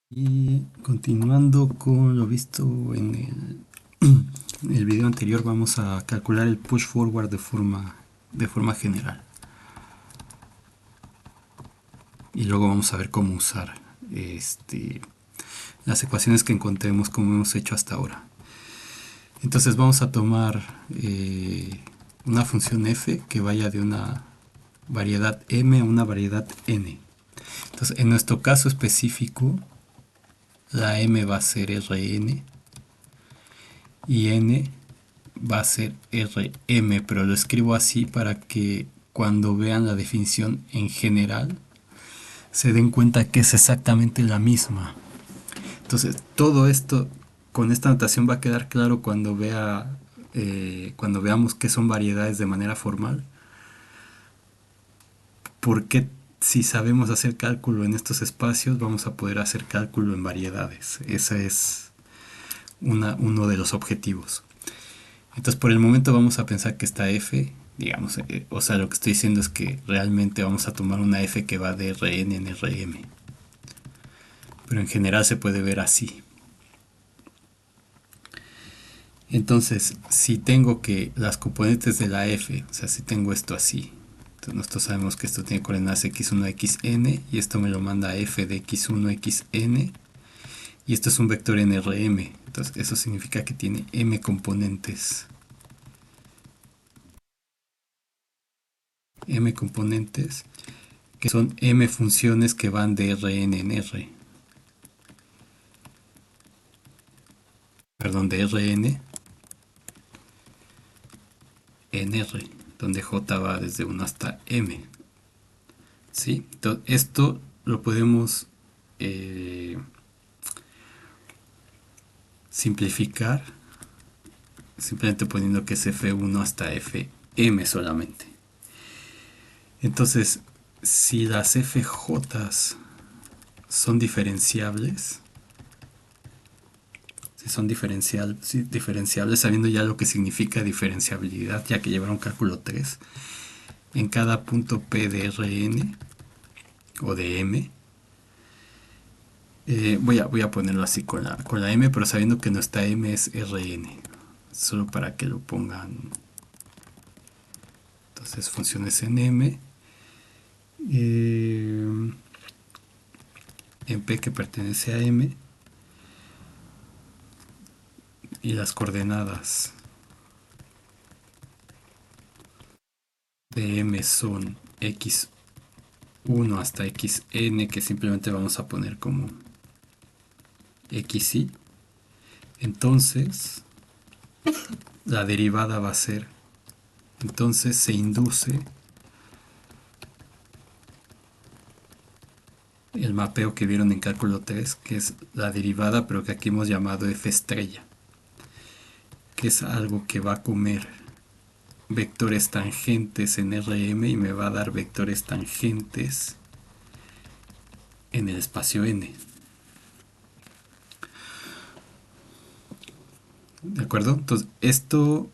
Y continuando con lo visto en el video anterior, vamos a calcular el push forward de forma general. Y luego vamos a ver cómo usar las ecuaciones que encontremos como hemos hecho hasta ahora. Entonces vamos a tomar una función f que vaya de una variedad m a una variedad n. Entonces en nuestro caso específico, la m va a ser Rn y n va a ser Rm, pero lo escribo así para que cuando vean la definición en general se den cuenta que es exactamente la misma. Entonces todo esto con esta notación va a quedar claro cuando veamos qué son variedades de manera formal, porque si sabemos hacer cálculo en estos espacios vamos a poder hacer cálculo en variedades. Ese es uno de los objetivos. Entonces por el momento vamos a pensar que esta f, digamos, o sea, lo que estoy diciendo es que realmente vamos a tomar una f que va de Rn en Rm. Pero en general se puede ver así. Entonces, si tengo que las componentes de la f, o sea, si tengo esto así, entonces nosotros sabemos que esto tiene coordenadas x1, xn, y esto me lo manda a f de x1, xn, y esto es un vector en Rm. Entonces eso significa que tiene m componentes. M componentes, que son m funciones que van de Rn en R. Perdón, de Rn en R, donde J va desde 1 hasta M. ¿Sí? Entonces, esto lo podemos simplificar simplemente poniendo que es F1 hasta Fm solamente. Entonces, si las FJ son diferenciables, si son diferenciables, sabiendo ya lo que significa diferenciabilidad, ya que llevará un cálculo 3, en cada punto P de Rn o de M, voy a ponerlo así con la M, pero sabiendo que nuestra M es Rn, solo para que lo pongan. Entonces funciones en M, en P que pertenece a M, y las coordenadas de M son x1 hasta xn, que simplemente vamos a poner como xy. Entonces la derivada va a ser, entonces se induce el mapeo que vieron en cálculo 3, que es la derivada, pero que aquí hemos llamado f estrella, que es algo que va a comer vectores tangentes en Rm y me va a dar vectores tangentes en el espacio n. ¿De acuerdo? Entonces, esto,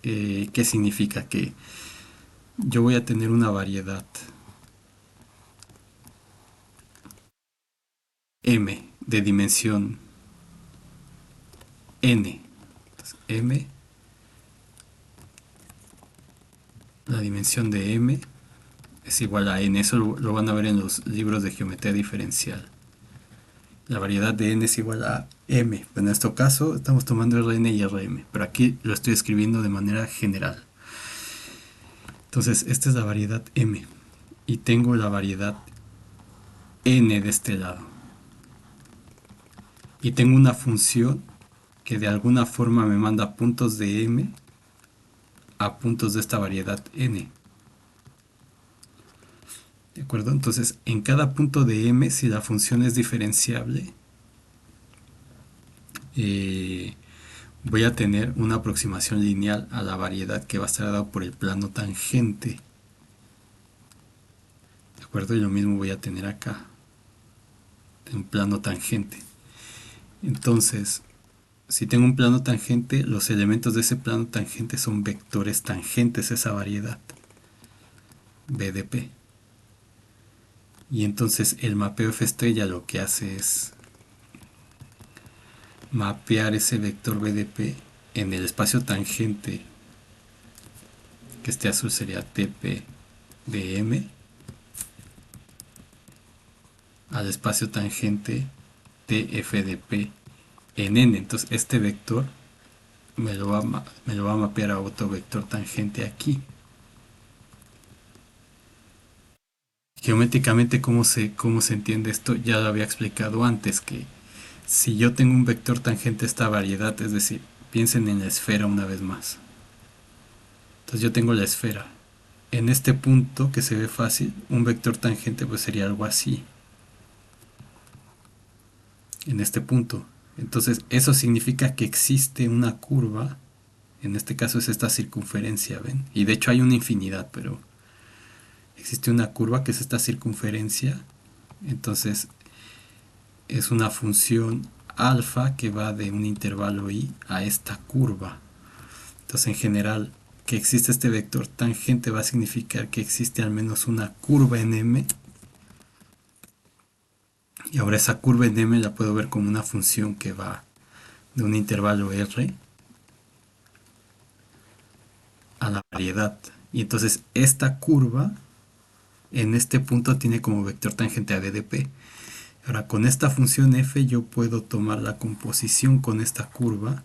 ¿qué significa? Que yo voy a tener una variedad m de dimensión n. Entonces, m, la dimensión de m es igual a n. Eso lo van a ver en los libros de geometría diferencial. La variedad de n es igual a m. En nuestro caso estamos tomando Rn y Rm, pero aquí lo estoy escribiendo de manera general. Entonces, esta es la variedad m. Y tengo la variedad n de este lado. Y tengo una función que de alguna forma me manda puntos de m a puntos de esta variedad n. ¿De acuerdo? Entonces, en cada punto de m, si la función es diferenciable, voy a tener una aproximación lineal a la variedad que va a estar dada por el plano tangente. ¿De acuerdo? Y lo mismo voy a tener acá, en plano tangente. Entonces, si tengo un plano tangente, los elementos de ese plano tangente son vectores tangentes a esa variedad, B de P. Y entonces el mapeo F estrella lo que hace es mapear ese vector BDP en el espacio tangente, que este azul sería TP de M, al espacio tangente TFDP en N. Entonces este vector me lo va a mapear a otro vector tangente aquí. Geométricamente, cómo se entiende esto? Ya lo había explicado antes, que si yo tengo un vector tangente a esta variedad, es decir, piensen en la esfera una vez más. Entonces yo tengo la esfera. En este punto que se ve fácil, un vector tangente pues sería algo así. En este punto. Entonces eso significa que existe una curva. En este caso es esta circunferencia, ¿ven? Y de hecho hay una infinidad, pero existe una curva que es esta circunferencia. Entonces es una función alfa que va de un intervalo i a esta curva. Entonces en general que existe este vector tangente va a significar que existe al menos una curva en M. Y ahora esa curva en M la puedo ver como una función que va de un intervalo R a la variedad. Y entonces esta curva en este punto tiene como vector tangente a BDP. Ahora con esta función f yo puedo tomar la composición con esta curva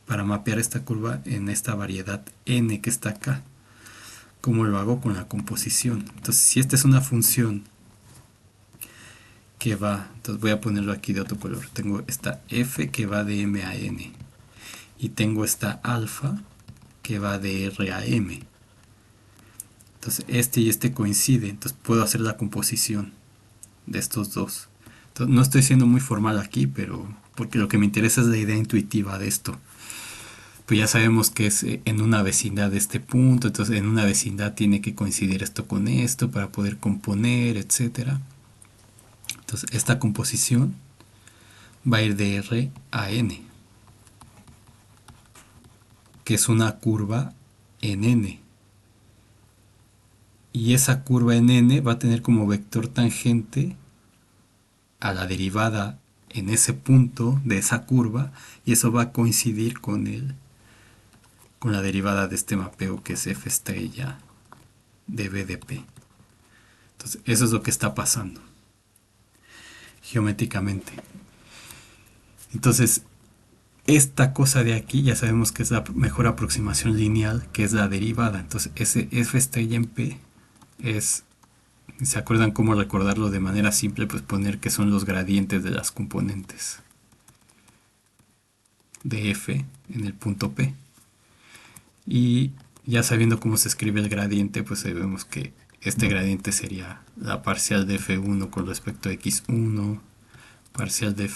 para mapear esta curva en esta variedad n que está acá. ¿Cómo lo hago? Con la composición. Entonces si esta es una función que va, entonces voy a ponerlo aquí de otro color. Tengo esta f que va de m a n y tengo esta alfa que va de r a m. Entonces este y este coinciden, entonces puedo hacer la composición de estos dos. Entonces, no estoy siendo muy formal aquí, pero porque lo que me interesa es la idea intuitiva de esto. Pues ya sabemos que es en una vecindad de este punto, entonces en una vecindad tiene que coincidir esto con esto para poder componer, etcétera. Entonces esta composición va a ir de R a N, que es una curva en N. Y esa curva en N va a tener como vector tangente a la derivada en ese punto de esa curva, y eso va a coincidir con la derivada de este mapeo que es f estrella de BDP. Entonces eso es lo que está pasando geométricamente. Entonces esta cosa de aquí ya sabemos que es la mejor aproximación lineal, que es la derivada. Entonces ese f estrella en p es, ¿se acuerdan cómo recordarlo de manera simple? Pues poner que son los gradientes de las componentes de f en el punto p. Y ya sabiendo cómo se escribe el gradiente, pues sabemos que este gradiente sería la parcial de f1 con respecto a x1, parcial de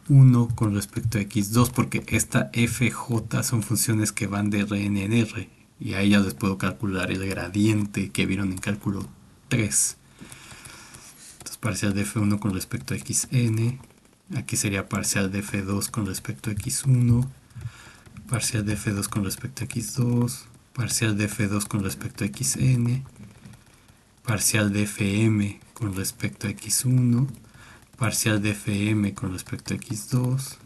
f1 con respecto a x2, porque esta fj son funciones que van de Rn en R, y a ellas les puedo calcular el gradiente que vieron en cálculo 3. Entonces parcial de f1 con respecto a xn, aquí sería parcial de f2 con respecto a x1, parcial de f2 con respecto a x2, parcial de f2 con respecto a xn, parcial de fm con respecto a x1, parcial de fm con respecto a x2,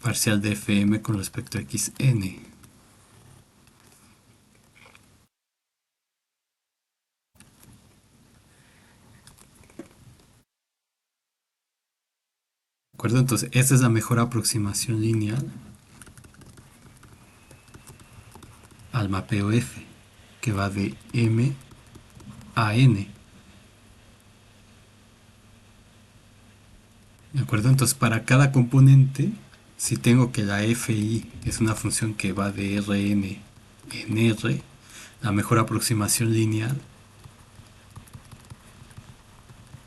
parcial de fm con respecto a xn. ¿De acuerdo? Entonces esta es la mejor aproximación lineal al mapeo f, que va de m a n. ¿De acuerdo? Entonces para cada componente, si tengo que la fi es una función que va de Rn en R, la mejor aproximación lineal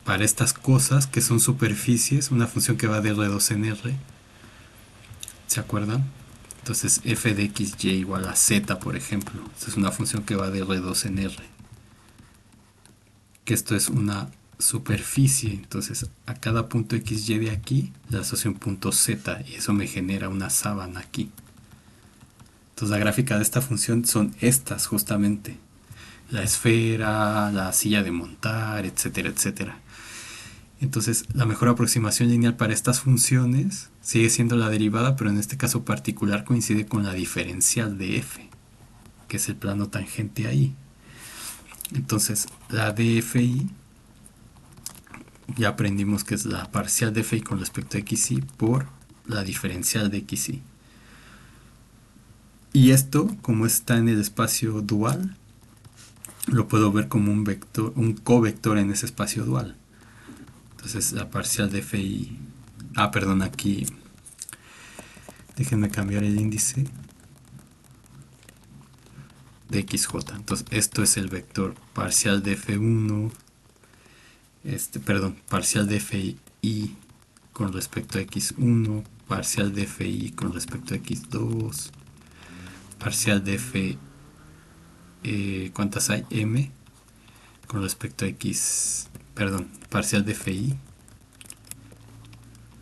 para estas cosas que son superficies, una función que va de R2 en R, ¿se acuerdan? Entonces f de xy igual a z, por ejemplo. Esta es una función que va de R2 en R. Que esto es una superficie, entonces a cada punto xy de aquí le asocio un punto z y eso me genera una sábana aquí. Entonces la gráfica de esta función son estas justamente. la esfera, la silla de montar, etcétera, etcétera. Entonces, la mejor aproximación lineal para estas funciones sigue siendo la derivada, pero en este caso particular coincide con la diferencial de f, que es el plano tangente ahí. Entonces, la dfi, ya aprendimos que es la parcial de fi con respecto a xy por la diferencial de xy. Y esto, como está en el espacio dual, lo puedo ver como un vector, un covector en ese espacio dual. Entonces la parcial de fi, perdón, aquí déjenme cambiar el índice de xj. Entonces esto es el vector parcial de f1, parcial de fi con respecto a x1, parcial de fi con respecto a x2, parcial de f, ¿cuántas hay? M con respecto a x, perdón, parcial de fi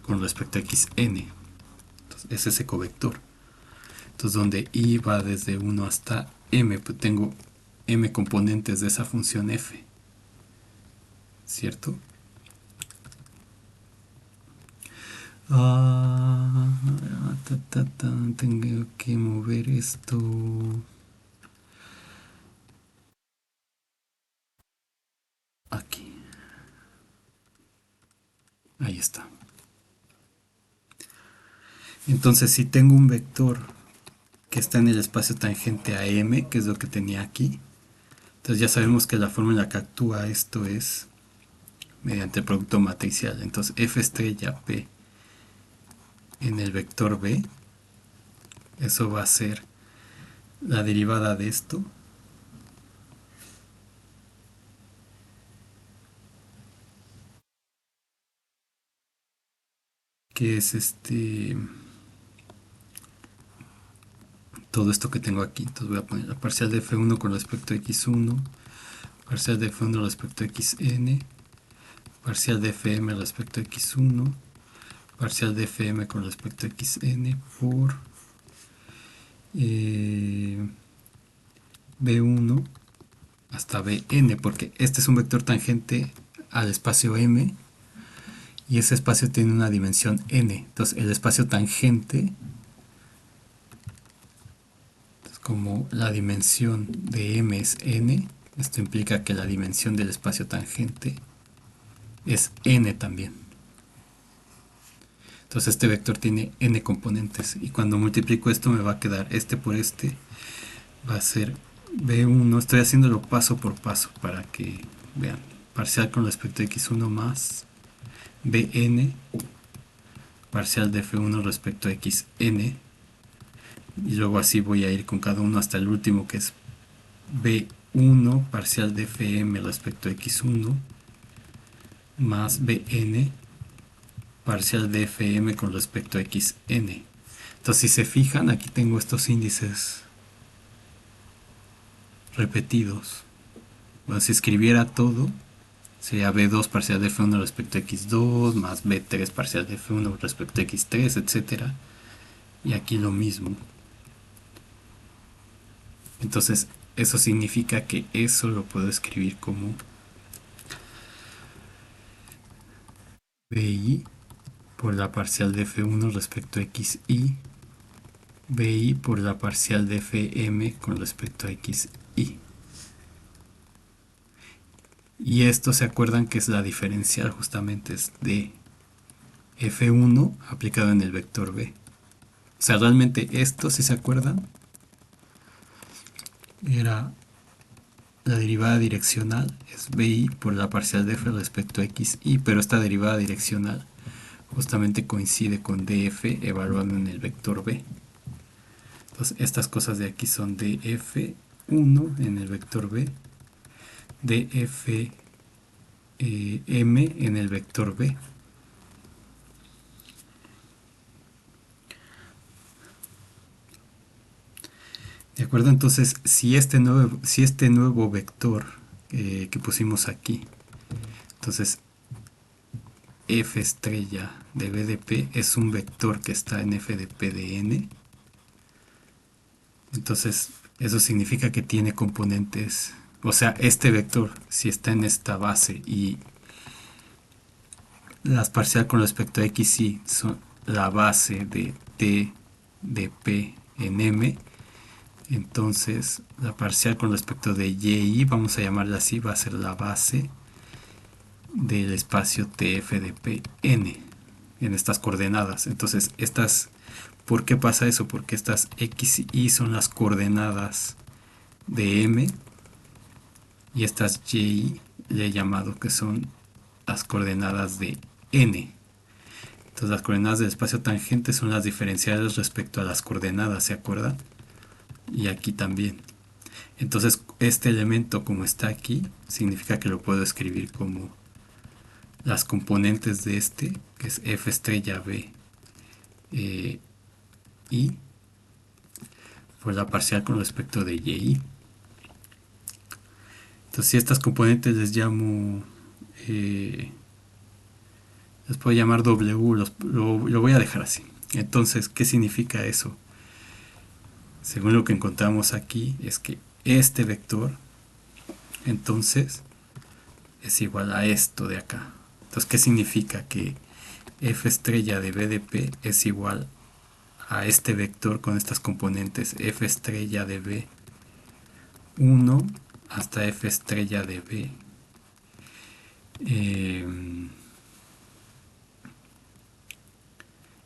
con respecto a xn. Entonces, es ese covector. Entonces, donde i va desde 1 hasta m, pues tengo m componentes de esa función f, ¿cierto? Tengo que mover esto. Aquí. Ahí está. Entonces, si tengo un vector que está en el espacio tangente a m, que es lo que tenía aquí, entonces ya sabemos que la forma en la que actúa esto es mediante el producto matricial. Entonces, f estrella p en el vector b, eso va a ser la derivada de esto, que es todo esto que tengo aquí. Entonces voy a poner la parcial de f1 con respecto a x1, parcial de f1 respecto a xn, parcial de fm respecto a x1, parcial de fm con respecto a xn por b1 hasta bn, porque este es un vector tangente al espacio m y ese espacio tiene una dimensión n. Entonces el espacio tangente, como la dimensión de m es n, esto implica que la dimensión del espacio tangente es n también. Entonces este vector tiene n componentes y cuando multiplico esto me va a quedar este por este, va a ser b1, estoy haciéndolo paso por paso para que vean, parcial con respecto a x1 más bn, parcial de f1 respecto a xn, y luego así voy a ir con cada uno hasta el último que es b1 parcial de fm respecto a x1 más bn parcial de fm con respecto a xn. Entonces si se fijan, aquí tengo estos índices repetidos. Bueno, si escribiera todo, sería b2 parcial de f1 respecto a x2 más b3 parcial de f1 respecto a x3, etcétera. Y aquí lo mismo. Entonces eso significa que eso lo puedo escribir como bi por la parcial de f1 respecto a xi, bi por la parcial de fm con respecto a xi. Y esto, se acuerdan que es la diferencial, justamente es de f1 aplicado en el vector b. O sea, realmente esto, si se acuerdan, era la derivada direccional, es bi por la parcial de f respecto a xi, pero esta derivada direccional justamente coincide con df evaluado en el vector b. Entonces estas cosas de aquí son df1 en el vector b, df m en el vector b. ¿De acuerdo? Entonces, si este nuevo vector que pusimos aquí, entonces f estrella de b de p es un vector que está en f de p de n, entonces eso significa que tiene componentes O sea, este vector, si está en esta base y las parcial con respecto a x, y son la base de t de p en m, entonces la parcial con respecto de y, vamos a llamarla así, va a ser la base del espacio tf de p n en estas coordenadas. Entonces, ¿por qué pasa eso? Porque estas x y y son las coordenadas de m y estas y le he llamado que son las coordenadas de n. Entonces las coordenadas del espacio tangente son las diferenciales respecto a las coordenadas, ¿se acuerdan? Y aquí también. Entonces este elemento como está aquí, significa que lo puedo escribir como las componentes de este, que es f estrella b y por la parcial con respecto de y. Entonces si estas componentes les llamo, les puedo llamar w, lo voy a dejar así. Entonces, ¿qué significa eso? Según lo que encontramos aquí, es que este vector, entonces, es igual a esto de acá. Entonces, ¿qué significa? Que f estrella de b de p es igual a este vector con estas componentes f estrella de b 1 hasta f estrella de b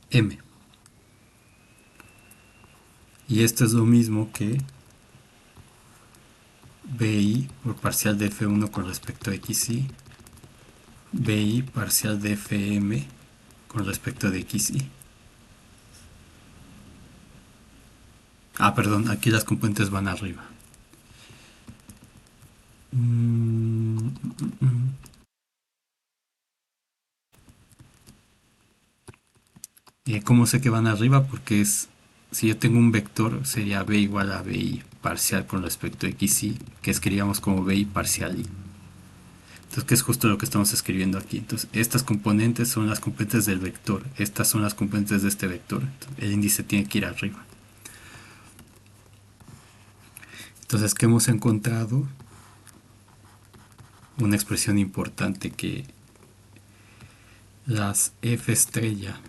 m. Y esto es lo mismo que bi por parcial de f1 con respecto a xy, bi parcial de fm con respecto de xy. Ah, perdón, aquí las componentes van arriba. ¿Cómo sé que van arriba? Porque si yo tengo un vector, sería b igual a bi parcial con respecto a xy, que escribíamos como bi parcial y. Entonces, que es justo lo que estamos escribiendo aquí. Entonces, estas componentes son las componentes del vector. Estas son las componentes de este vector. Entonces, el índice tiene que ir arriba. Entonces, ¿qué hemos encontrado? Una expresión importante, que las f estrella,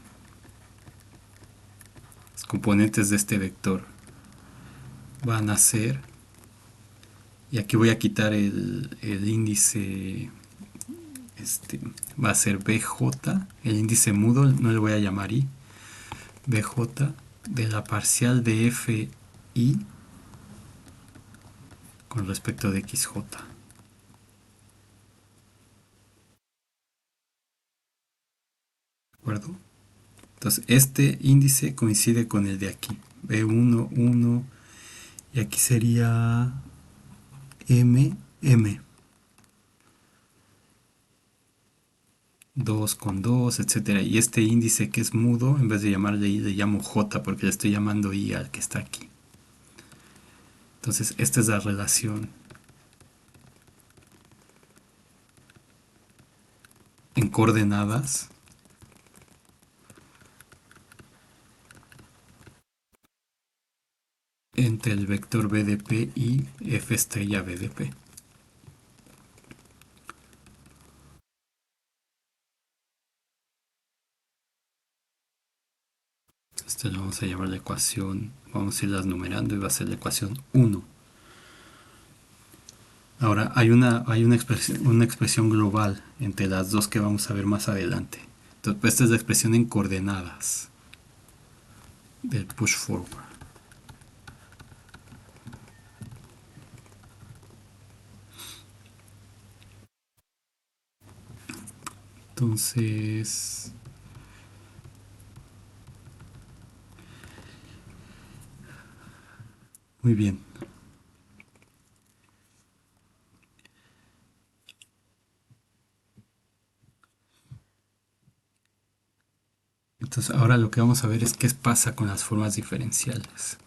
las componentes de este vector, van a ser, y aquí voy a quitar el índice, va a ser bj, el índice mudo, no le voy a llamar i, bj de la parcial de f i con respecto de xj. ¿De acuerdo? Entonces este índice coincide con el de aquí, b1, 1, y aquí sería m, m. 2 con 2, etcétera. Y este índice que es mudo, en vez de llamarle i, le llamo j porque le estoy llamando i al que está aquí. Entonces, esta es la relación en coordenadas entre el vector BDP y f estrella BDP. Esto lo vamos a llamar la ecuación, vamos a irlas numerando y va a ser la ecuación 1. Ahora, una expresión global entre las dos que vamos a ver más adelante. Entonces, pues, esta es la expresión en coordenadas del push forward. Entonces, muy bien. Entonces ahora lo que vamos a ver es qué pasa con las formas diferenciales.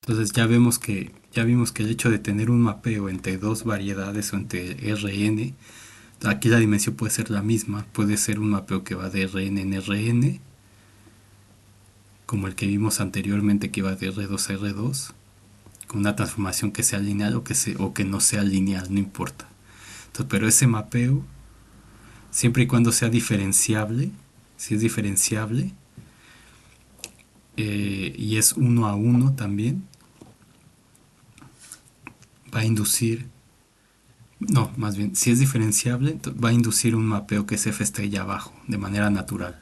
Entonces ya vimos que el hecho de tener un mapeo entre dos variedades o entre Rn Aquí la dimensión puede ser la misma, puede ser un mapeo que va de Rn en Rn, como el que vimos anteriormente que iba de R2 a R2, con una transformación que sea lineal o que no sea lineal, no importa. Entonces, pero ese mapeo, siempre y cuando sea diferenciable, si es diferenciable, y es 1 a 1 también, va a inducir, no, más bien, si es diferenciable, va a inducir un mapeo que es F estrella abajo, de manera natural,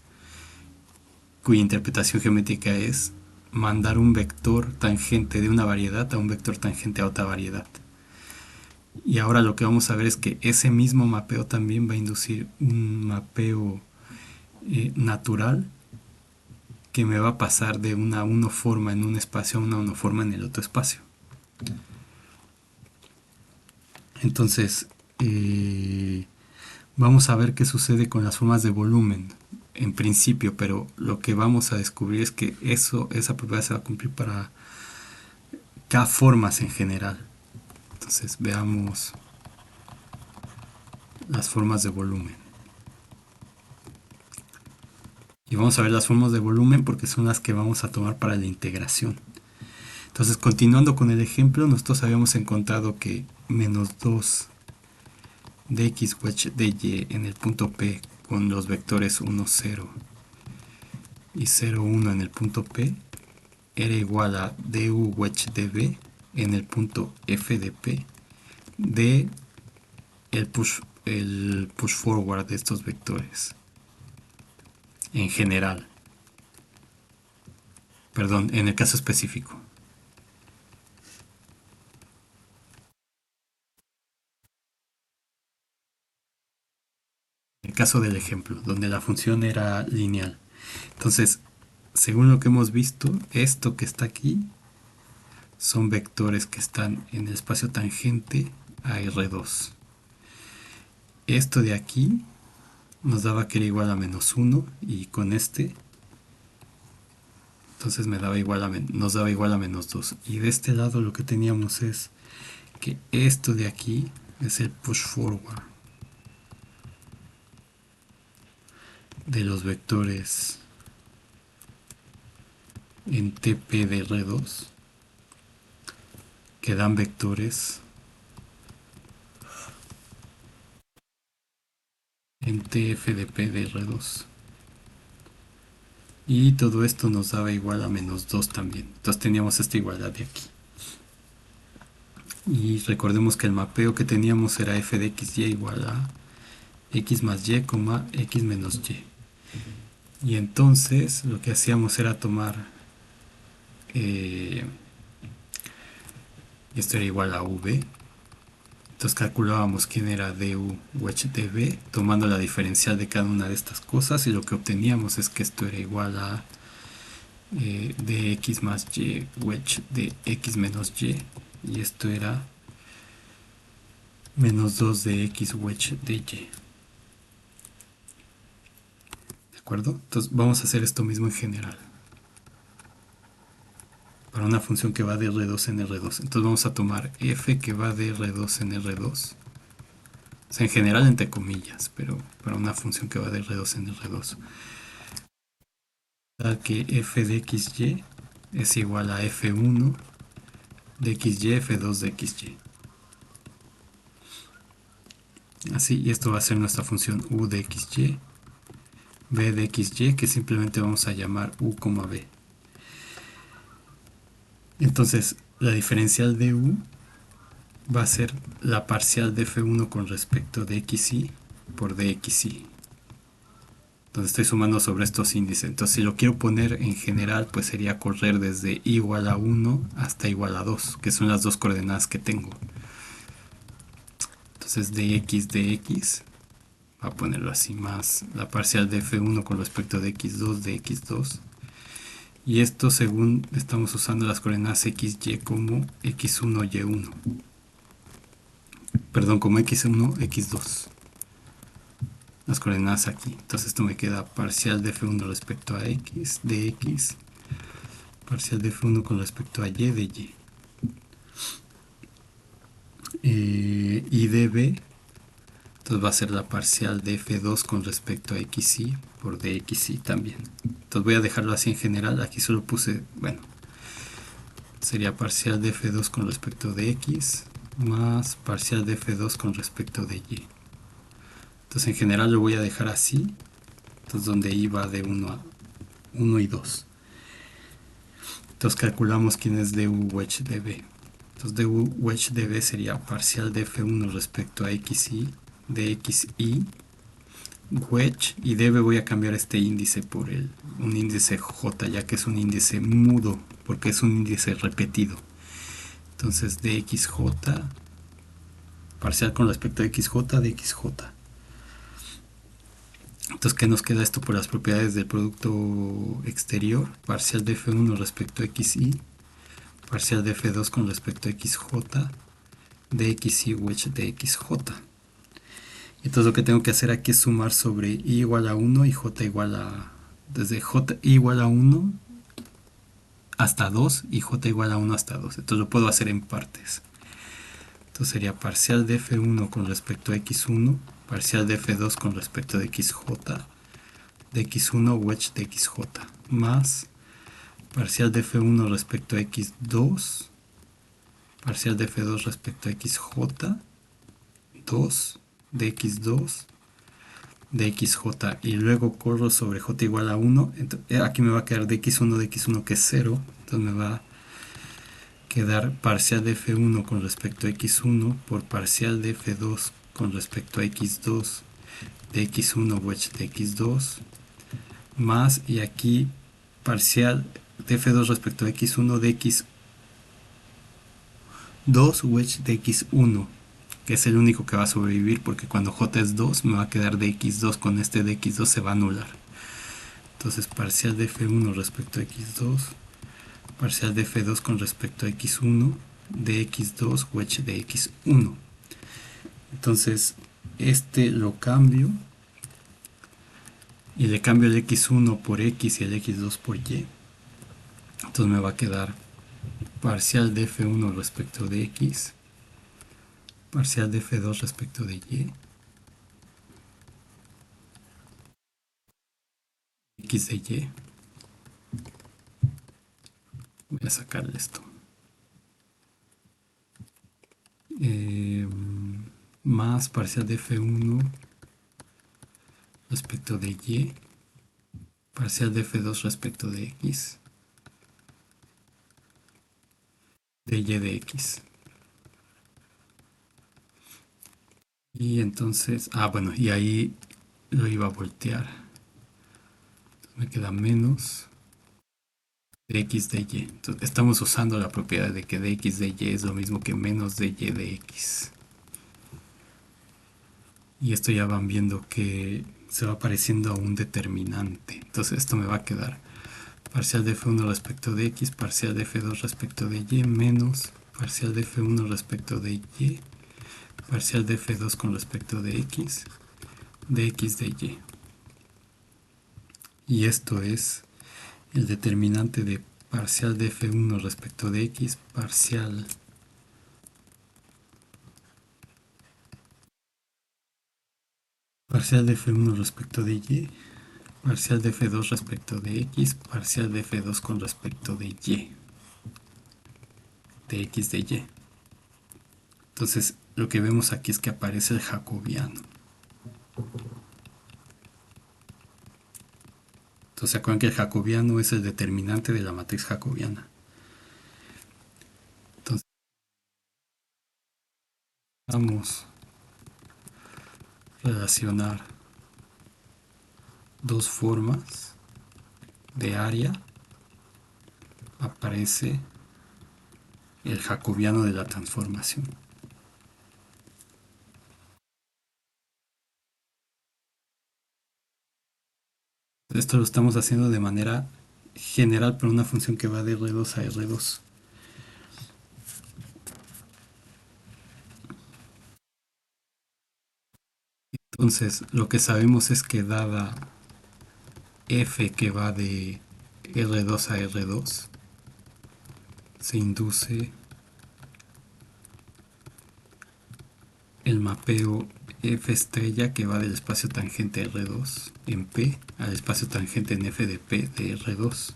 cuya interpretación geométrica es mandar un vector tangente de una variedad a un vector tangente a otra variedad. Y ahora lo que vamos a ver es que ese mismo mapeo también va a inducir un mapeo natural que me va a pasar de una unoforma en un espacio a una unoforma en el otro espacio. Entonces, vamos a ver qué sucede con las formas de volumen en principio, pero lo que vamos a descubrir es que esa propiedad se va a cumplir para K formas en general. Entonces veamos las formas de volumen. Y vamos a ver las formas de volumen porque son las que vamos a tomar para la integración. Entonces, continuando con el ejemplo, nosotros habíamos encontrado que menos 2 de x wedge de y en el punto P con los vectores 1, 0 y 0, 1 en el punto P era igual a du wedge de B en el punto F de P de el push forward de estos vectores en general, perdón, en el caso específico. En el caso del ejemplo, donde la función era lineal. Entonces, según lo que hemos visto, esto que está aquí son vectores que están en el espacio tangente a R2. Esto de aquí nos daba que era igual a menos 1 y con este entonces nos daba igual a menos 2. Y de este lado lo que teníamos es que esto de aquí es el push forward de los vectores en TP de R2 que dan vectores en TF de P de R2. Y todo esto nos daba igual a menos 2 también. Entonces teníamos esta igualdad de aquí. Y recordemos que el mapeo que teníamos era f de xy igual a x más y, x menos y. Y entonces lo que hacíamos era tomar esto era igual a v. Entonces calculábamos quién era du wedge de b tomando la diferencial de cada una de estas cosas y lo que obteníamos es que esto era igual a dx más y wedge de x menos y esto era menos 2 de x wedge de y. ¿De acuerdo? Entonces vamos a hacer esto mismo en general. Para una función que va de R2 en R2. Entonces vamos a tomar f que va de R2 en R2. O sea, en general entre comillas, pero para una función que va de R2 en R2. Que f de xy es igual a f1 de xy, f2 de xy. Así, y esto va a ser nuestra función u de xy, b de xy, que simplemente vamos a llamar u, b. Entonces, la diferencial de u va a ser la parcial de f1 con respecto de xy por dxy. Entonces estoy sumando sobre estos índices. Entonces si lo quiero poner en general, pues sería correr desde igual a 1 hasta igual a 2, que son las dos coordenadas que tengo. Entonces dx, va a ponerlo así, más la parcial de f1 con respecto de x2 de x2. Y esto según estamos usando las coordenadas xy como x1, y1. Perdón, como x1, x2. Las coordenadas aquí. Entonces esto me queda parcial de f1 respecto a x de x, parcial de f1 con respecto a y de y. Y de b, Entonces va a ser la parcial de f2 con respecto a xy por dxy también. Entonces voy a dejarlo así en general. Aquí solo puse, bueno, sería parcial de f2 con respecto de x más parcial de f2 con respecto de y. Entonces en general lo voy a dejar así. Entonces donde y va de 1 a 1 y 2. Entonces calculamos quién es du wedge db. Entonces du wedge db sería parcial de f1 respecto a xy de xy wedge, y db voy a cambiar este índice por un índice j, ya que es un índice mudo porque es un índice repetido. Entonces dxj parcial con respecto a xj de xj. Entonces, ¿qué nos queda esto por las propiedades del producto exterior? Parcial de f1 respecto a xy, parcial de f2 con respecto a xj, de xy wedge de xj. Entonces lo que tengo que hacer aquí es sumar sobre i igual a 1 y j igual a... desde j igual a 1 hasta 2 y j igual a 1 hasta 2. Entonces lo puedo hacer en partes. Entonces sería parcial de f1 con respecto a x1, parcial de f2 con respecto de xj, de x1 wedge de xj, más parcial de f1 respecto a x2, parcial de f2 respecto a xj, 2 de x2 de xj, y luego corro sobre j igual a 1. Entonces, aquí me va a quedar de x1 que es 0. Entonces me va a quedar parcial de f1 con respecto a x1 por parcial de f2 con respecto a x2 de x1 wedge de x2, más, y aquí parcial de f2 respecto a x1 de x2 wedge de x1, que es el único que va a sobrevivir porque cuando j es 2 me va a quedar de x2, con este de x2 se va a anular. Entonces parcial de f1 respecto a x2, parcial de f2 con respecto a x1 de x2 wedge de x1. Entonces este lo cambio y le cambio el x1 por x y el x2 por y. Entonces me va a quedar parcial de f1 respecto de x, parcial de f2 respecto de y, x de y. Voy a sacarle esto. Más parcial de f1 respecto de y, parcial de f2 respecto de x, de y de x. Y entonces, bueno, y ahí lo iba a voltear. Entonces me queda menos de x de y. Entonces estamos usando la propiedad de que dx de y es lo mismo que menos de y de x. Y esto ya van viendo que se va pareciendo a un determinante. Entonces esto me va a quedar parcial de f1 respecto de x, parcial de f2 respecto de y, menos parcial de f1 respecto de y, parcial de f2 con respecto de x de y. Y esto es el determinante de parcial de f1 respecto de x, parcial de f1 respecto de y, parcial de f2 respecto de x, parcial de f2 con respecto de y, de x de y. Entonces lo que vemos aquí es que aparece el jacobiano. Entonces se acuerdan que el jacobiano es el determinante de la matriz jacobiana. Entonces vamos a relacionar dos formas de área. Aparece el jacobiano de la transformación. Esto lo estamos haciendo de manera general para una función que va de R2 a R2. Entonces, lo que sabemos es que dada f que va de R2 a R2, se induce el mapeo F estrella que va del espacio tangente R2 en P al espacio tangente en F de P de R2.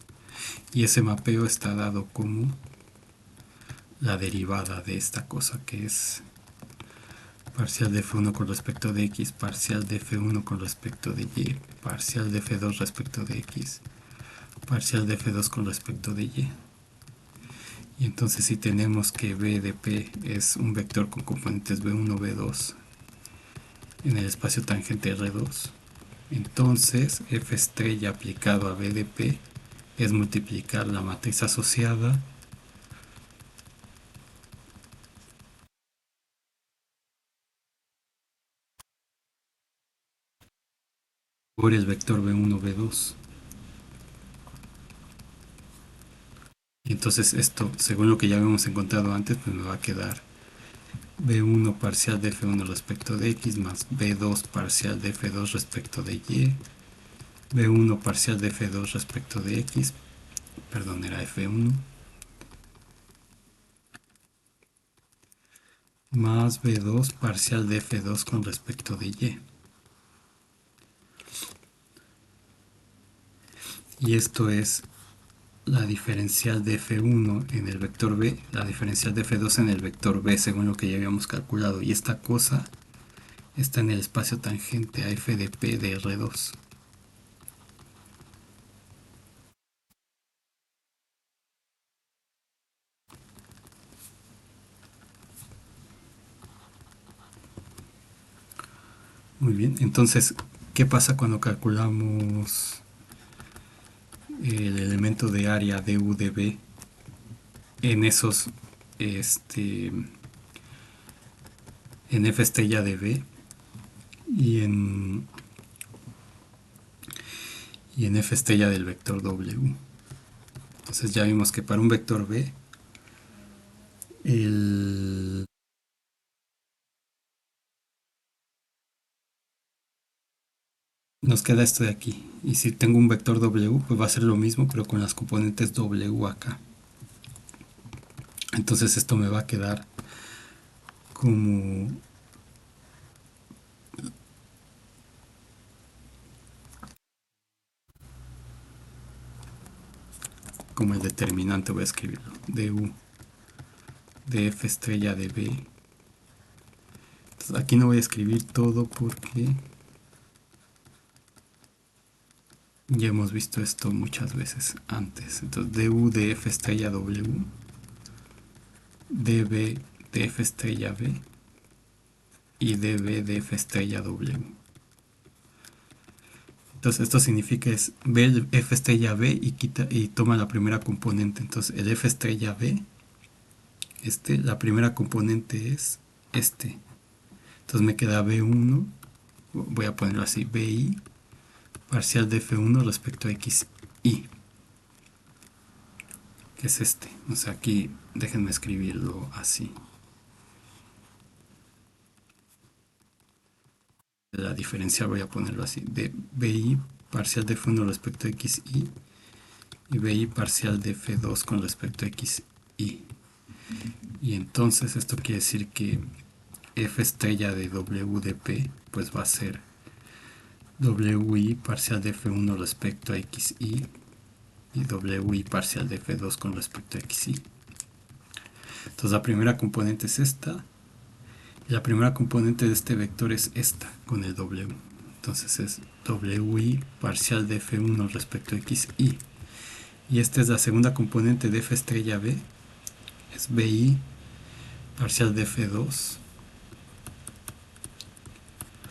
Y ese mapeo está dado como la derivada de esta cosa que es parcial de F1 con respecto de X, parcial de F1 con respecto de Y, parcial de F2 respecto de X, parcial de F2 con respecto de Y. Y entonces si tenemos que B de P es un vector con componentes B1, B2 en el espacio tangente R2, entonces F estrella aplicado a B de P es multiplicar la matriz asociada por el vector B1, B2. Y entonces esto, según lo que ya habíamos encontrado antes, pues me va a quedar B1 parcial de F1 respecto de X más B2 parcial de F2 respecto de Y, B1 parcial de F2 respecto de X, perdón, era F1, más B2 parcial de F2 con respecto de Y. Y esto es la diferencial de F1 en el vector B, la diferencial de F2 en el vector B, según lo que ya habíamos calculado. Y esta cosa está en el espacio tangente a F de P de R2. Muy bien, entonces, ¿qué pasa cuando calculamos el elemento de área de U de B en esos, este, en F estrella de B y en F estrella del vector W? Entonces ya vimos que para un vector B, el, nos queda esto de aquí. Y si tengo un vector W, pues va a ser lo mismo, pero con las componentes W acá. Entonces esto me va a quedar como como el determinante, voy a escribirlo, de U, de F estrella de B. Entonces aquí no voy a escribir todo porque ya hemos visto esto muchas veces antes. Entonces du de F estrella W, dB de F estrella B y dB de F estrella W. Entonces esto significa es ve el F estrella B y quita y toma la primera componente. Entonces el F estrella B, la primera componente es este. Entonces me queda B1, voy a ponerlo así, BI parcial de F1 respecto a XI, que es este. O sea, aquí déjenme escribirlo así. La diferencial voy a ponerlo así, de BI parcial de F1 respecto a XI y BI parcial de F2 con respecto a XI. Y entonces esto quiere decir que F estrella de W de P pues va a ser WI parcial de F1 respecto a XI y WI parcial de F2 con respecto a XI. Entonces la primera componente es esta y la primera componente de este vector es esta con el W. Entonces es WI parcial de F1 respecto a XI. Y esta es la segunda componente de F estrella B, es BI parcial de F2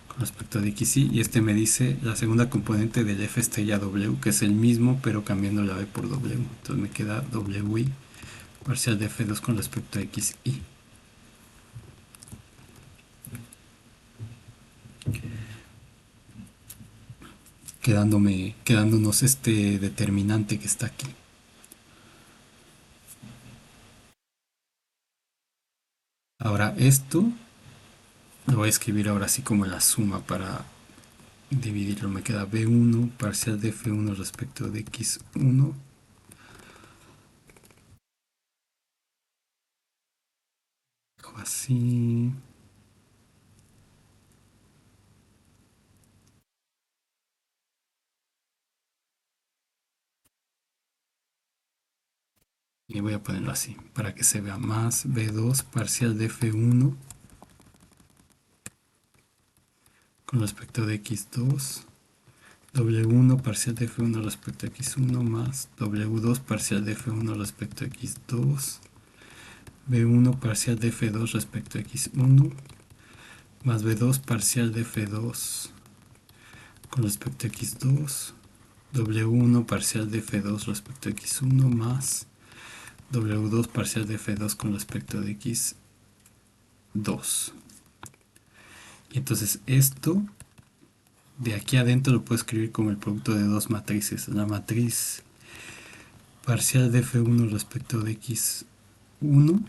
con respecto de XI. Y este me dice la segunda componente del F estrella W, que es el mismo pero cambiando la B por W. Entonces me queda WI parcial de F2 con respecto a XI. Quedándonos este determinante que está aquí. Ahora esto lo voy a escribir ahora así como la suma para dividirlo. Me queda B1 parcial de F1 respecto de X1 así Y voy a ponerlo así para que se vea más B2 parcial de F1 con respecto de X2, W1 parcial de F1 respecto a X1 más W2 parcial de F1 respecto a X2, B1 parcial de F2 respecto a X1 más B2 parcial de F2 con respecto a X2, W1 parcial de F2 respecto a X1 más W2 parcial de F2 con respecto de X2. Y entonces esto de aquí adentro lo puedo escribir como el producto de dos matrices. La matriz parcial de F1 respecto de X1,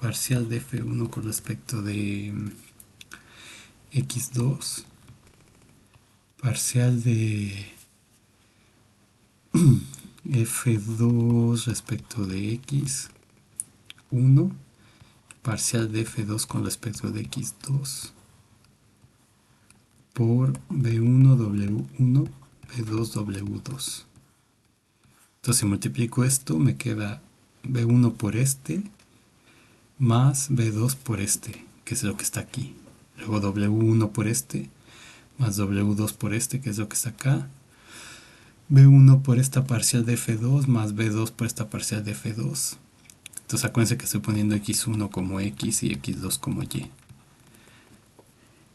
parcial de F1 con respecto de X2, parcial de F2 respecto de X1, parcial de F2 con respecto de X2 por B1 W1 B2 W2. Entonces si multiplico esto me queda B1 por este más B2 por este, que es lo que está aquí. Luego W1 por este más W2 por este, que es lo que está acá. B1 por esta parcial de F2 más B2 por esta parcial de F2. Entonces acuérdense que estoy poniendo X1 como X y X2 como Y.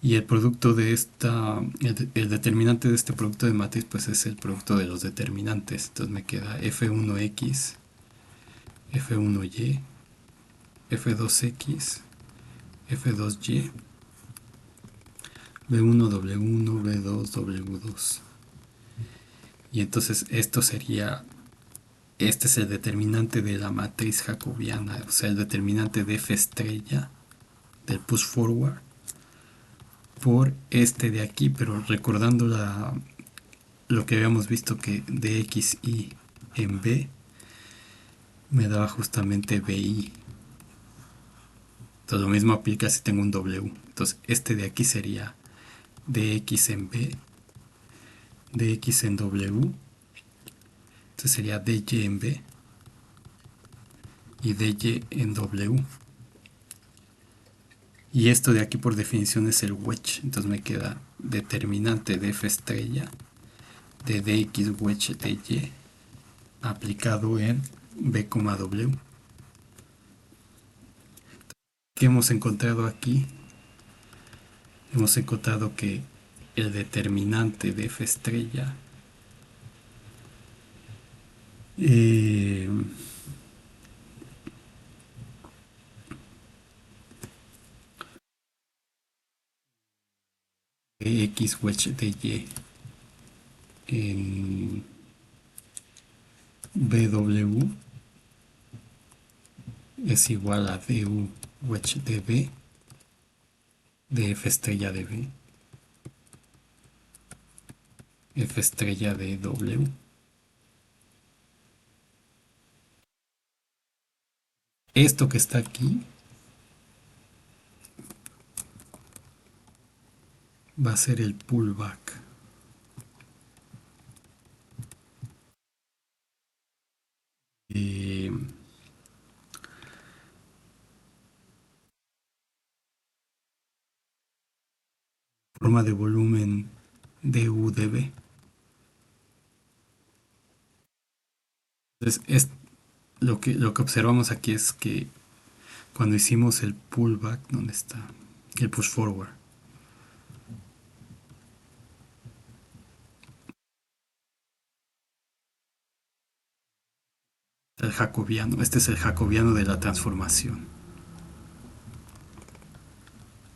Y el producto de esta, el determinante de este producto de matriz pues es el producto de los determinantes. Entonces me queda F1X, F1Y, F2X, F2Y, B1W1, B2W2. Y entonces esto sería, este es el determinante de la matriz jacobiana, o sea, el determinante de F estrella del push forward por este de aquí, pero recordando lo que habíamos visto que de XY en B me daba justamente BI. Entonces lo mismo aplica si tengo un W. Entonces este de aquí sería DX en B, DX en W, entonces sería DY en B y DY en W. Y esto de aquí por definición es el wedge, entonces me queda determinante de F estrella de DX wedge de Y aplicado en B, W. ¿Qué hemos encontrado aquí? Hemos encontrado que el determinante de F estrella de X wedge de Y en BW es igual a DU wedge de B de F estrella de B, F estrella de W. Esto que está aquí va a ser el pullback. Eh, forma de volumen du de B. Entonces, lo que observamos aquí es que cuando hicimos el pullback, ¿dónde está? El push forward. El jacobiano. Este es el jacobiano de la transformación.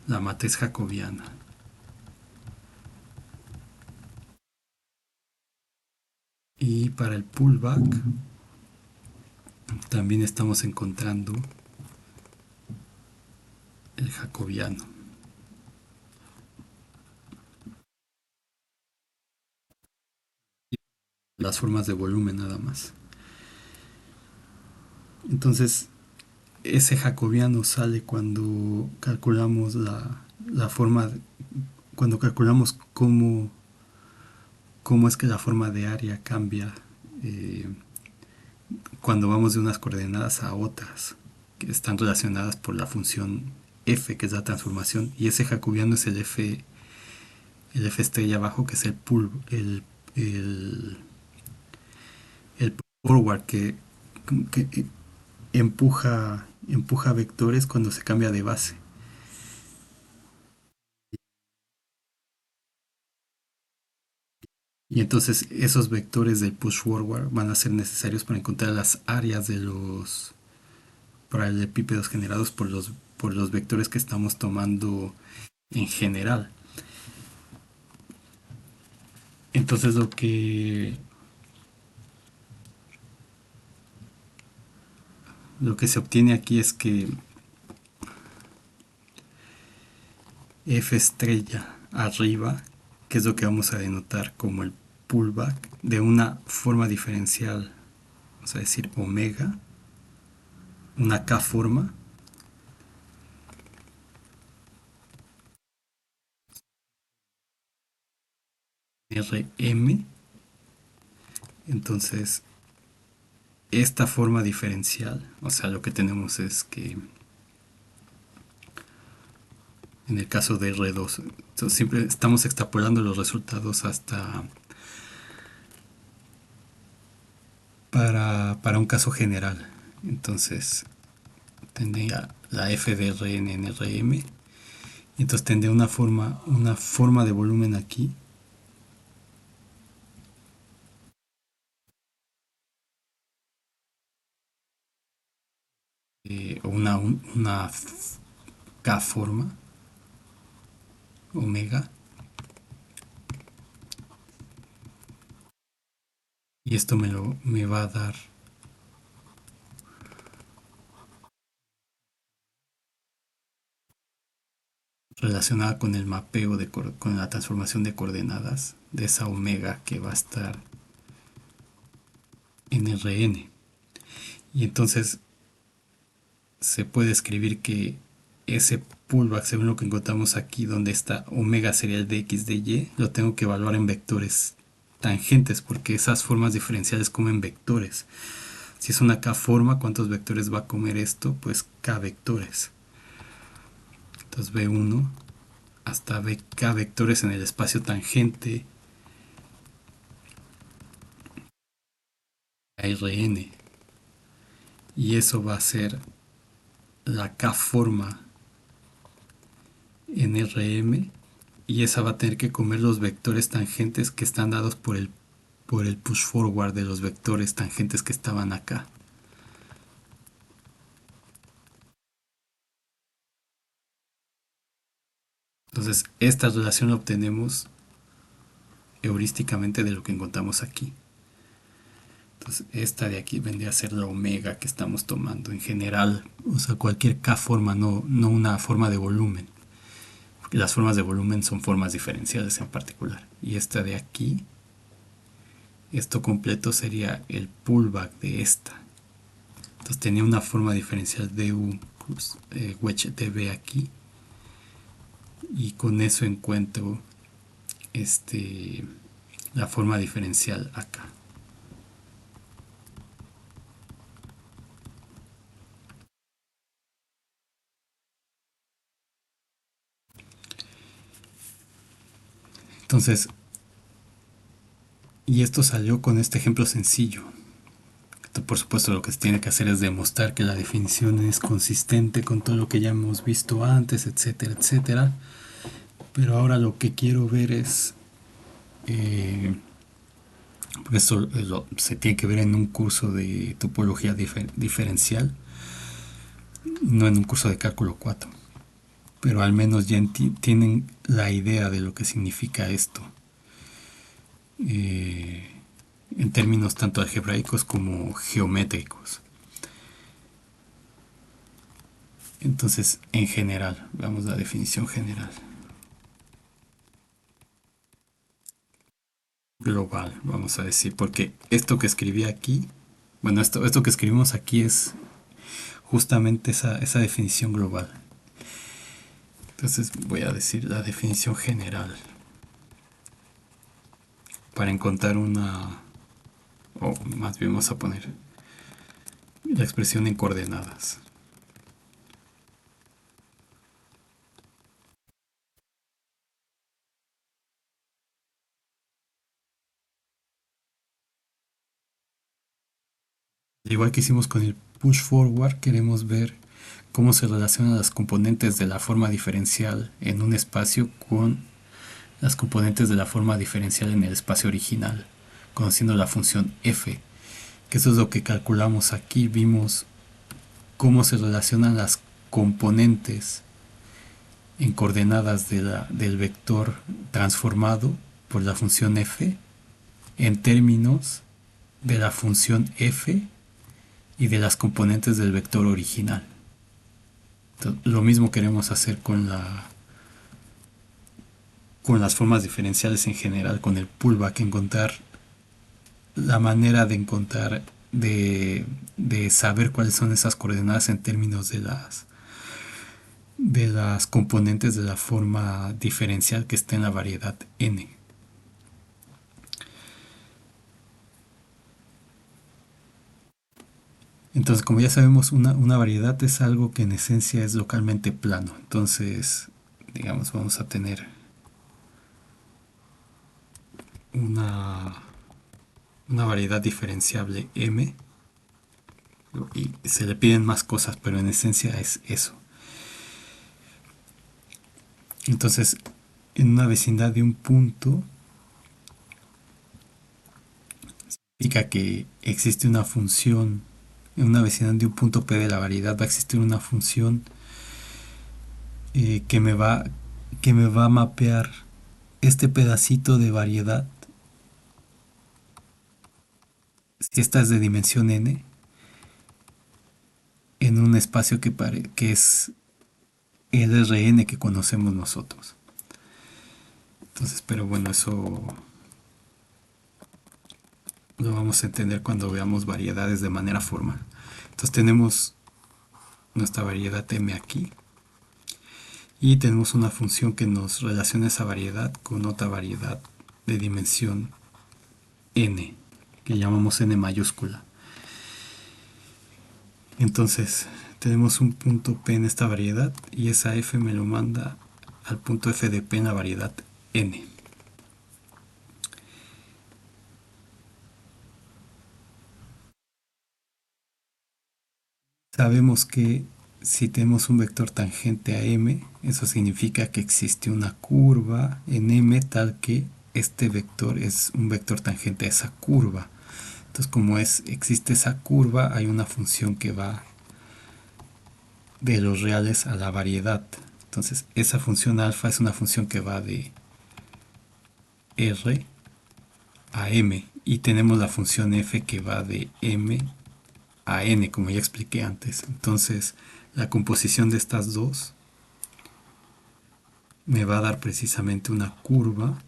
La matriz jacobiana. Y para el pullback también estamos encontrando el jacobiano. Las formas de volumen nada más. Entonces, ese jacobiano sale cuando calculamos la forma, cuando calculamos cómo es que la forma de área cambia cuando vamos de unas coordenadas a otras, que están relacionadas por la función f, que es la transformación, y ese jacobiano es el f estrella abajo, que es el, el forward que empuja vectores cuando se cambia de base. Y entonces esos vectores del push forward van a ser necesarios para encontrar las áreas de los paralelepípedos generados por los vectores que estamos tomando en general. Entonces lo que se obtiene aquí es que f estrella arriba, que es lo que vamos a denotar como el pullback, de una forma diferencial, vamos a decir omega, una k forma, Rm. Entonces esta forma diferencial, o sea, lo que tenemos es que en el caso de R2, siempre estamos extrapolando los resultados hasta para un caso general. Entonces tendría la f de Rn en Rm, y entonces tendría una forma de volumen aquí, o una k forma omega, y esto me va a dar relacionada con el mapeo con la transformación de coordenadas de esa omega que va a estar en Rn. Y entonces se puede escribir que ese pullback, según lo que encontramos aquí, donde está omega sería el de x de y, lo tengo que evaluar en vectores tangentes, porque esas formas diferenciales comen vectores. Si es una k forma, ¿cuántos vectores va a comer esto? Pues k vectores. Entonces v1 hasta k vectores en el espacio tangente a Rn. Y eso va a ser la k forma en Rm, y esa va a tener que comer los vectores tangentes que están dados por el push forward de los vectores tangentes que estaban acá. Entonces esta relación la obtenemos heurísticamente de lo que encontramos aquí. Entonces esta de aquí vendría a ser la omega que estamos tomando en general, o sea, cualquier k forma, no una forma de volumen, porque las formas de volumen son formas diferenciales en particular. Y esta de aquí, esto completo sería el pullback de esta. Entonces tenía una forma diferencial de u plus wedge db aquí, y con eso encuentro la forma diferencial acá. Entonces, y esto salió con este ejemplo sencillo. Por supuesto, lo que se tiene que hacer es demostrar que la definición es consistente con todo lo que ya hemos visto antes, etcétera, etcétera. Pero ahora lo que quiero ver es, esto se tiene que ver en un curso de topología diferencial, no en un curso de cálculo 4. Pero al menos ya tienen la idea de lo que significa esto, en términos tanto algebraicos como geométricos. Entonces, en general, vamos a la definición general. Global, vamos a decir, porque esto que escribí aquí, bueno, esto que escribimos aquí es justamente esa definición global. Entonces voy a decir la definición general para encontrar una, o más bien vamos a poner la expresión en coordenadas. Igual que hicimos con el push forward, queremos ver cómo se relacionan las componentes de la forma diferencial en un espacio con las componentes de la forma diferencial en el espacio original, conociendo la función f, que eso es lo que calculamos aquí. Vimos cómo se relacionan las componentes en coordenadas del vector transformado por la función f en términos de la función f y de las componentes del vector original. Entonces, lo mismo queremos hacer con las formas diferenciales en general, con el pullback, encontrar la manera de encontrar de saber cuáles son esas coordenadas en términos de las componentes de la forma diferencial que está en la variedad n. Entonces, como ya sabemos, una variedad es algo que en esencia es localmente plano. Entonces, digamos, vamos a tener una variedad diferenciable m y se le piden más cosas, pero en esencia es eso. Entonces, en una vecindad de un punto significa que existe una función. En una vecindad de un punto P de la variedad va a existir una función que me va a mapear este pedacito de variedad, si esta es de dimensión n, en un espacio que es el Rn que conocemos nosotros. Entonces, pero bueno, eso lo vamos a entender cuando veamos variedades de manera formal. Entonces tenemos nuestra variedad m aquí y tenemos una función que nos relaciona esa variedad con otra variedad de dimensión n, que llamamos n mayúscula. Entonces tenemos un punto P en esta variedad y esa f me lo manda al punto f de P en la variedad n. Sabemos que si tenemos un vector tangente a m, eso significa que existe una curva en m tal que este vector es un vector tangente a esa curva. Entonces, como existe esa curva, hay una función que va de los reales a la variedad. Entonces, esa función alfa es una función que va de r a m y tenemos la función f que va de m a n, como ya expliqué antes. Entonces, la composición de estas dos me va a dar precisamente una curva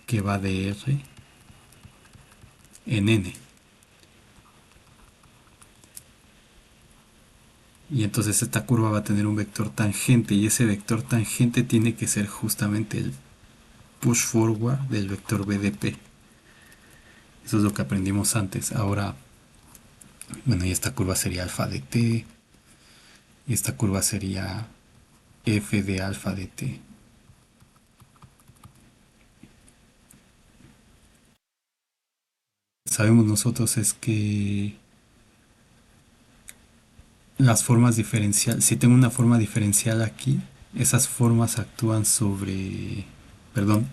que va de r en n. Y entonces esta curva va a tener un vector tangente y ese vector tangente tiene que ser justamente el push forward del vector BDP. Eso es lo que aprendimos antes. Ahora, bueno, y esta curva sería alfa de t y esta curva sería f de alfa de t. Sabemos nosotros es que las formas diferenciales, si tengo una forma diferencial aquí, esas formas actúan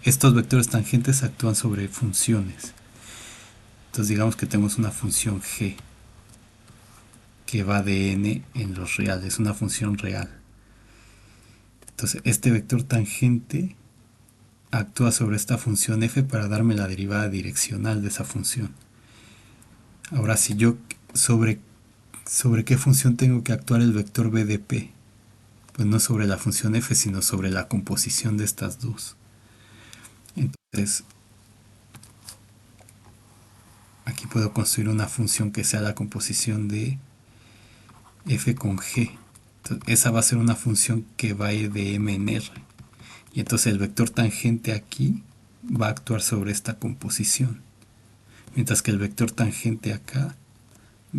estos vectores tangentes actúan sobre funciones. Entonces digamos que tenemos una función g que va de n en los reales, una función real. Entonces este vector tangente actúa sobre esta función f para darme la derivada direccional de esa función. Ahora, si yo sobre qué función tengo que actuar el vector BDP, pues no sobre la función f, sino sobre la composición de estas dos. Entonces, aquí puedo construir una función que sea la composición de f con g. Entonces, esa va a ser una función que va a ir de m en r. Y entonces el vector tangente aquí va a actuar sobre esta composición, mientras que el vector tangente acá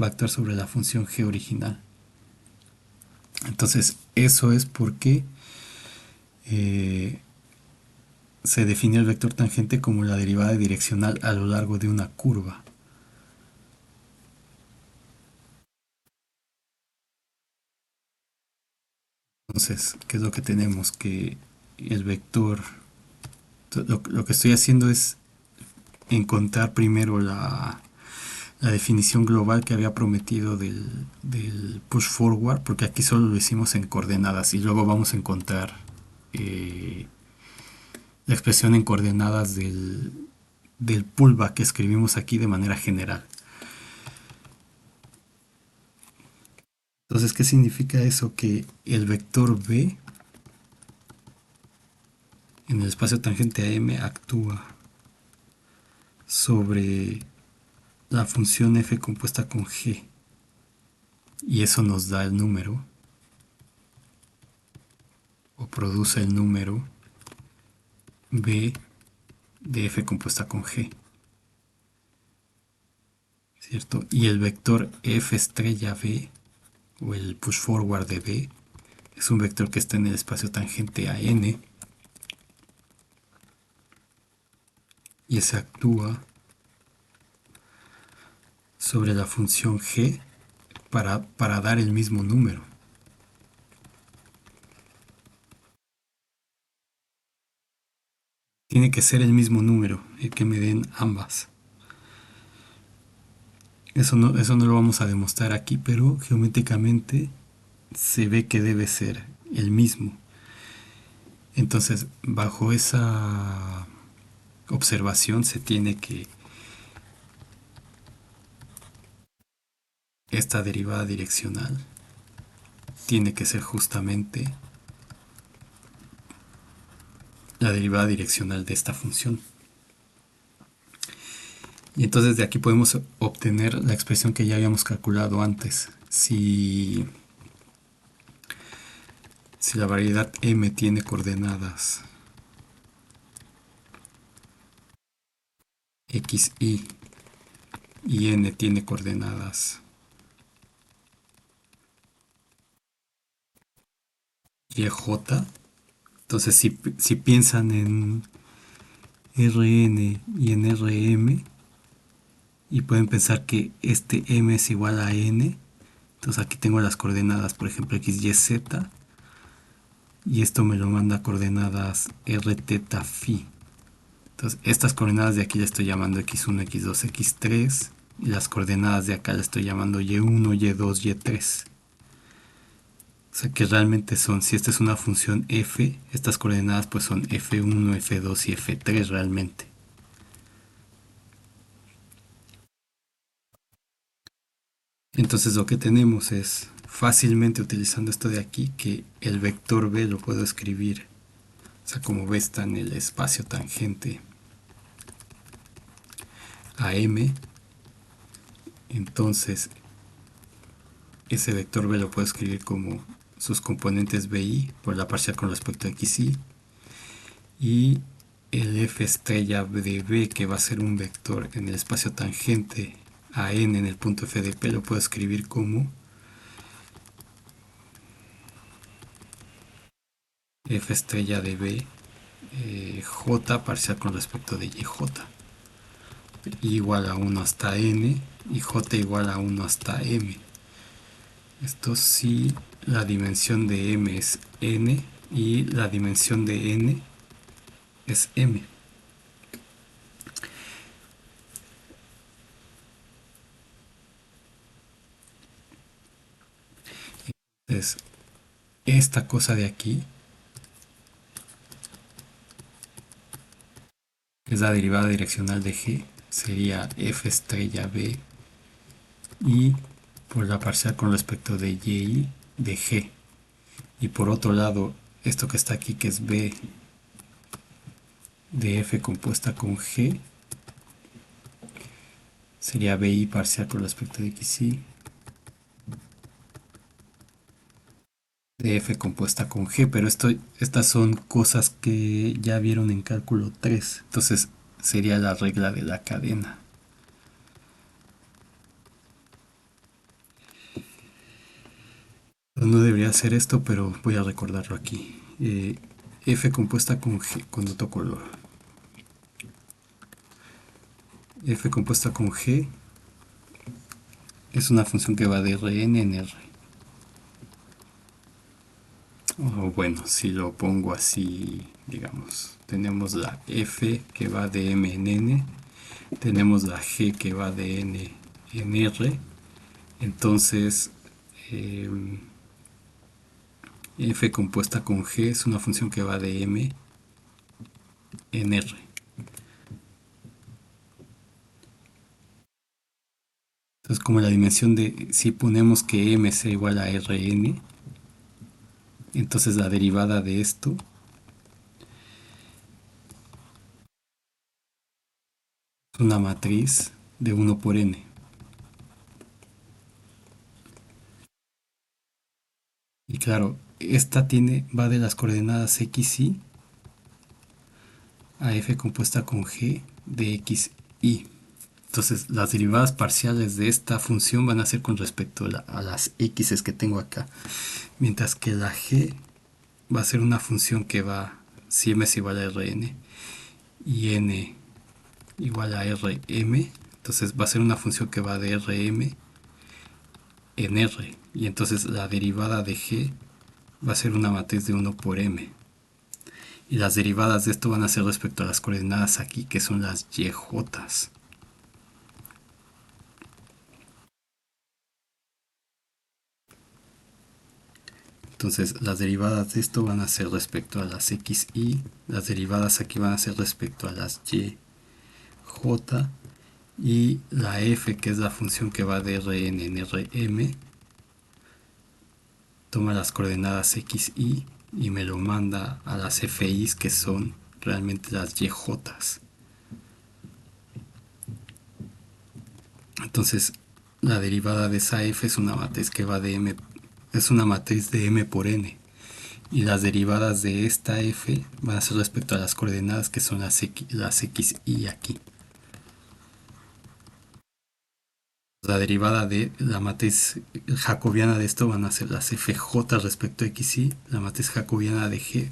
va a actuar sobre la función g original. Entonces eso es porque eh, se define el vector tangente como la derivada direccional a lo largo de una curva. Entonces, ¿qué es lo que tenemos? Que el vector, lo que estoy haciendo es encontrar primero la definición global que había prometido del push forward, porque aquí solo lo hicimos en coordenadas y luego vamos a encontrar eh, la expresión en coordenadas del pullback que escribimos aquí de manera general. Entonces, ¿qué significa eso? Que el vector B en el espacio tangente a M actúa sobre la función f compuesta con g, y eso nos da el número, o produce el número B de f compuesta con g, ¿cierto? Y el vector f estrella B, o el push forward de B, es un vector que está en el espacio tangente a n, y ese actúa sobre la función g para dar el mismo número. Tiene que ser el mismo número el que me den ambas. Eso no lo vamos a demostrar aquí, pero geométricamente se ve que debe ser el mismo. Entonces, bajo esa observación se tiene que esta derivada direccional tiene que ser justamente la derivada direccional de esta función. Y entonces de aquí podemos obtener la expresión que ya habíamos calculado antes. Si la variedad m tiene coordenadas x, y n tiene coordenadas y, j, entonces si piensan en Rn y en Rm, y pueden pensar que este m es igual a n, entonces aquí tengo las coordenadas, por ejemplo, x, y, z, y esto me lo manda a coordenadas r, θ, phi. Entonces estas coordenadas de aquí le estoy llamando x1, x2, x3, y las coordenadas de acá le estoy llamando y1, y2, y3. O sea que realmente son, si esta es una función f, estas coordenadas pues son f1, f2 y f3 realmente. Entonces lo que tenemos es, fácilmente utilizando esto de aquí, que el vector b lo puedo escribir, o sea, como b está en el espacio tangente a m, entonces ese vector b lo puedo escribir como sus componentes bi por la parcial con respecto a xy, y el f estrella de b, que va a ser un vector en el espacio tangente a n en el punto f de p, lo puedo escribir como f estrella de b j parcial con respecto de yj, igual a 1 hasta n, y j igual a 1 hasta m. Esto sí, la dimensión de m es n y la dimensión de n es m. Entonces, esta cosa de aquí es la derivada direccional de g, sería f estrella b, y por la parcial con respecto de y de g. Y por otro lado, esto que está aquí, que es b de f compuesta con g, sería bi parcial con respecto de xy de f compuesta con g, pero estas son cosas que ya vieron en cálculo 3, entonces sería la regla de la cadena. No debería hacer esto, pero voy a recordarlo aquí. F compuesta con G, con otro color. F compuesta con G es una función que va de Rn en R. O bueno, si lo pongo así, digamos, tenemos la F que va de M en N, tenemos la G que va de N en R, entonces eh, F compuesta con G es una función que va de M en R. Entonces, como la dimensión de, si ponemos que M sea igual a Rn, entonces la derivada de esto es una matriz de 1 por n. Y claro, esta va de las coordenadas x, y a f compuesta con g de x, y. Entonces, las derivadas parciales de esta función van a ser con respecto a las x que tengo acá. Mientras que la g va a ser una función que va, si m es igual a Rn y n igual a Rm, entonces va a ser una función que va de Rm en R. Y entonces la derivada de g va a ser una matriz de 1 por m. Y las derivadas de esto van a ser respecto a las coordenadas aquí, que son las yj. Entonces las derivadas de esto van a ser respecto a las x, y las derivadas aquí van a ser respecto a las y, j, y la f, que es la función que va de Rn en Rm, toma las coordenadas x, y me lo manda a las fi's, que son realmente las yj's. Entonces la derivada de esa f es una matriz que va de m, es una matriz de m por n, y las derivadas de esta f van a ser respecto a las coordenadas que son las x, y aquí. La derivada de la matriz jacobiana de esto van a ser las fj respecto a x, y la matriz jacobiana de g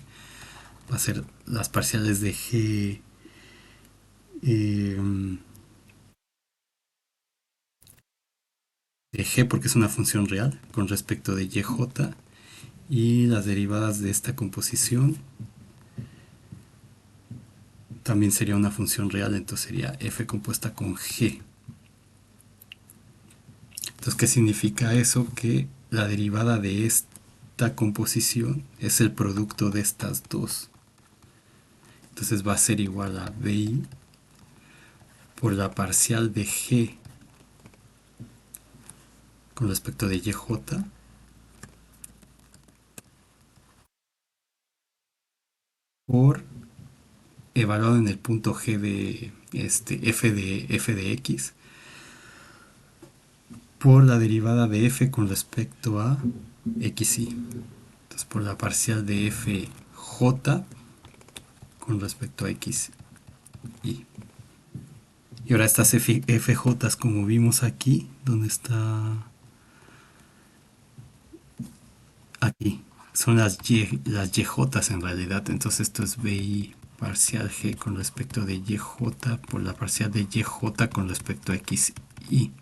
va a ser las parciales de g eh, de g, porque es una función real con respecto de yj, y las derivadas de esta composición también sería una función real, entonces sería f compuesta con g. Entonces, ¿qué significa eso? Que la derivada de esta composición es el producto de estas dos. Entonces va a ser igual a bi por la parcial de g con respecto de yj por evaluado en el punto g de f de x por la derivada de f con respecto a xy. Entonces por la parcial de fj con respecto a x, y. Y ahora estas FJ, como vimos aquí, ¿dónde está? Aquí. Son las YJ en realidad. Entonces esto es BI parcial G con respecto de YJ por la parcial de YJ con respecto a X, Y.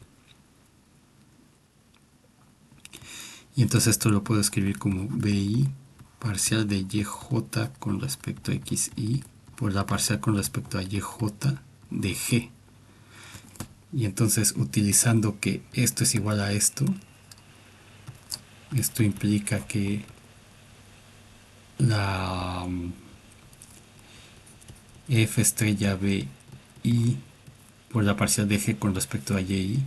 Y entonces esto lo puedo escribir como BI parcial de YJ con respecto a X, Y por la parcial con respecto a YJ de G. Y entonces, utilizando que esto es igual a esto implica que la f estrella b i por la parcial de g con respecto a y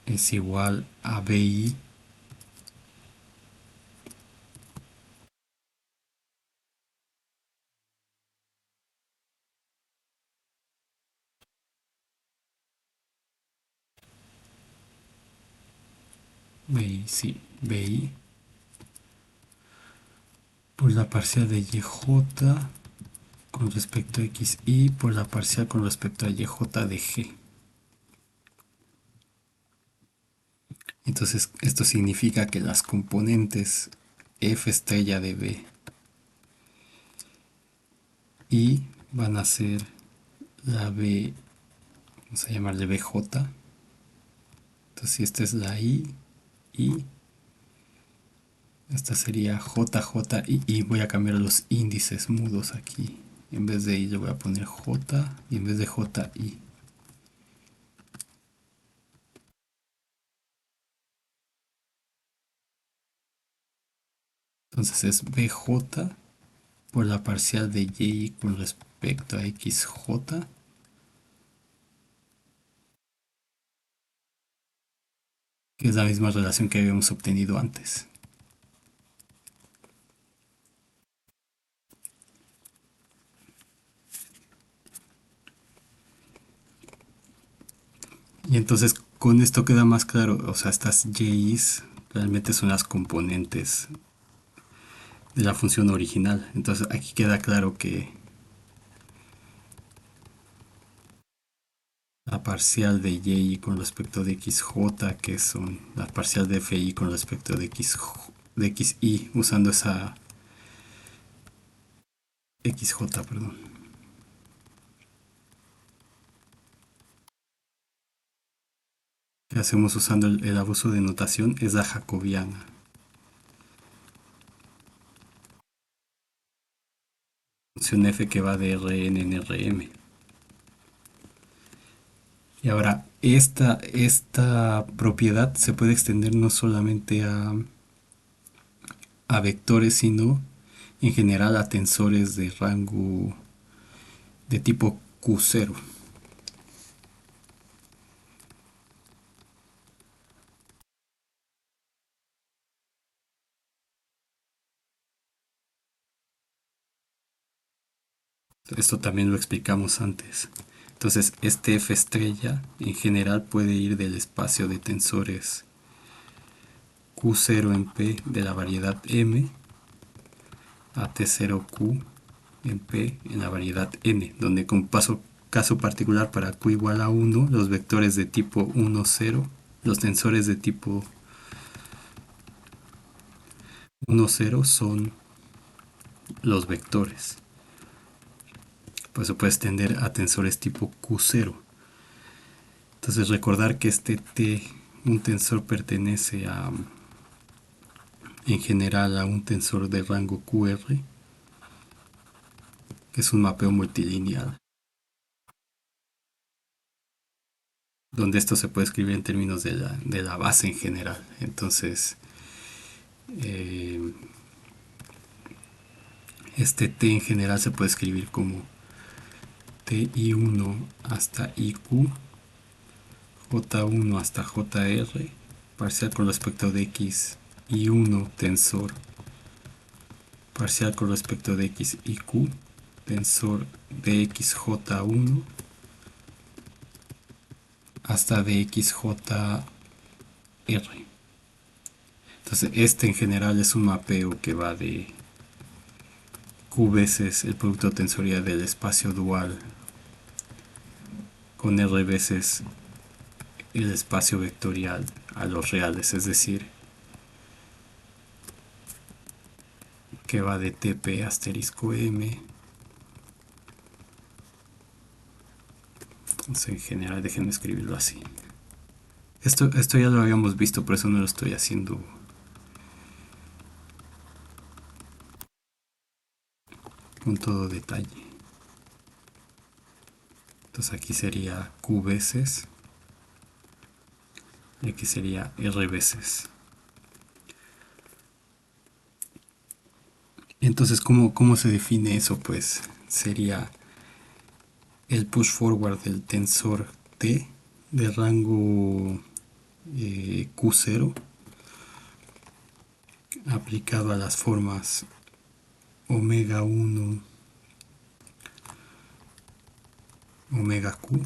es igual a bi BI, sí, BI por la parcial de YJ con respecto a XY por la parcial con respecto a YJ de G. Entonces esto significa que las componentes F estrella de B y van a ser la B, vamos a llamarle BJ. Entonces si esta es la I, esta sería JJ y voy a cambiar los índices mudos aquí. En vez de I le voy a poner J y en vez de JI. Entonces es BJ por la parcial de Y con respecto a XJ, que es la misma relación que habíamos obtenido antes. Y entonces con esto queda más claro, o sea, estas Y's realmente son las componentes de la función original. Entonces aquí queda claro que la parcial de Y con respecto de XJ, que son la parcial de FI con respecto de XY, usando esa XJ, perdón. Que hacemos usando el abuso de notación es la jacobiana. Función f que va de Rn en Rm. Y ahora, esta propiedad se puede extender no solamente a vectores, sino en general a tensores de rango de tipo Q0. Esto también lo explicamos antes. Entonces, este F estrella en general puede ir del espacio de tensores Q0 en P de la variedad M a T0Q en P en la variedad N, donde con caso particular para Q igual a 1, los vectores de tipo 1, 0, los tensores de tipo 1, 0 son los vectores. Por eso puedes tender a tensores tipo Q0. Entonces recordar que este T, un tensor pertenece en general a un tensor de rango QR, que es un mapeo multilineal, donde esto se puede escribir en términos de la base en general. Entonces, eh, este T en general se puede escribir como TI1 hasta IQ, J1 hasta JR, parcial con respecto de X I1 tensor, parcial con respecto de X IQ, tensor de XJ1 hasta de XJR. Entonces este en general es un mapeo que va de Q veces el producto tensorial del espacio dual con R veces el espacio vectorial a los reales, es decir, que va de TP asterisco M. Entonces, en general, déjenme escribirlo así. Esto ya lo habíamos visto, por eso no lo estoy haciendo con todo detalle. Entonces aquí sería Q veces y aquí sería R veces. Entonces, ¿cómo se define eso? Pues sería el push forward del tensor T de rango Q0 aplicado a las formas omega 1, omega Q,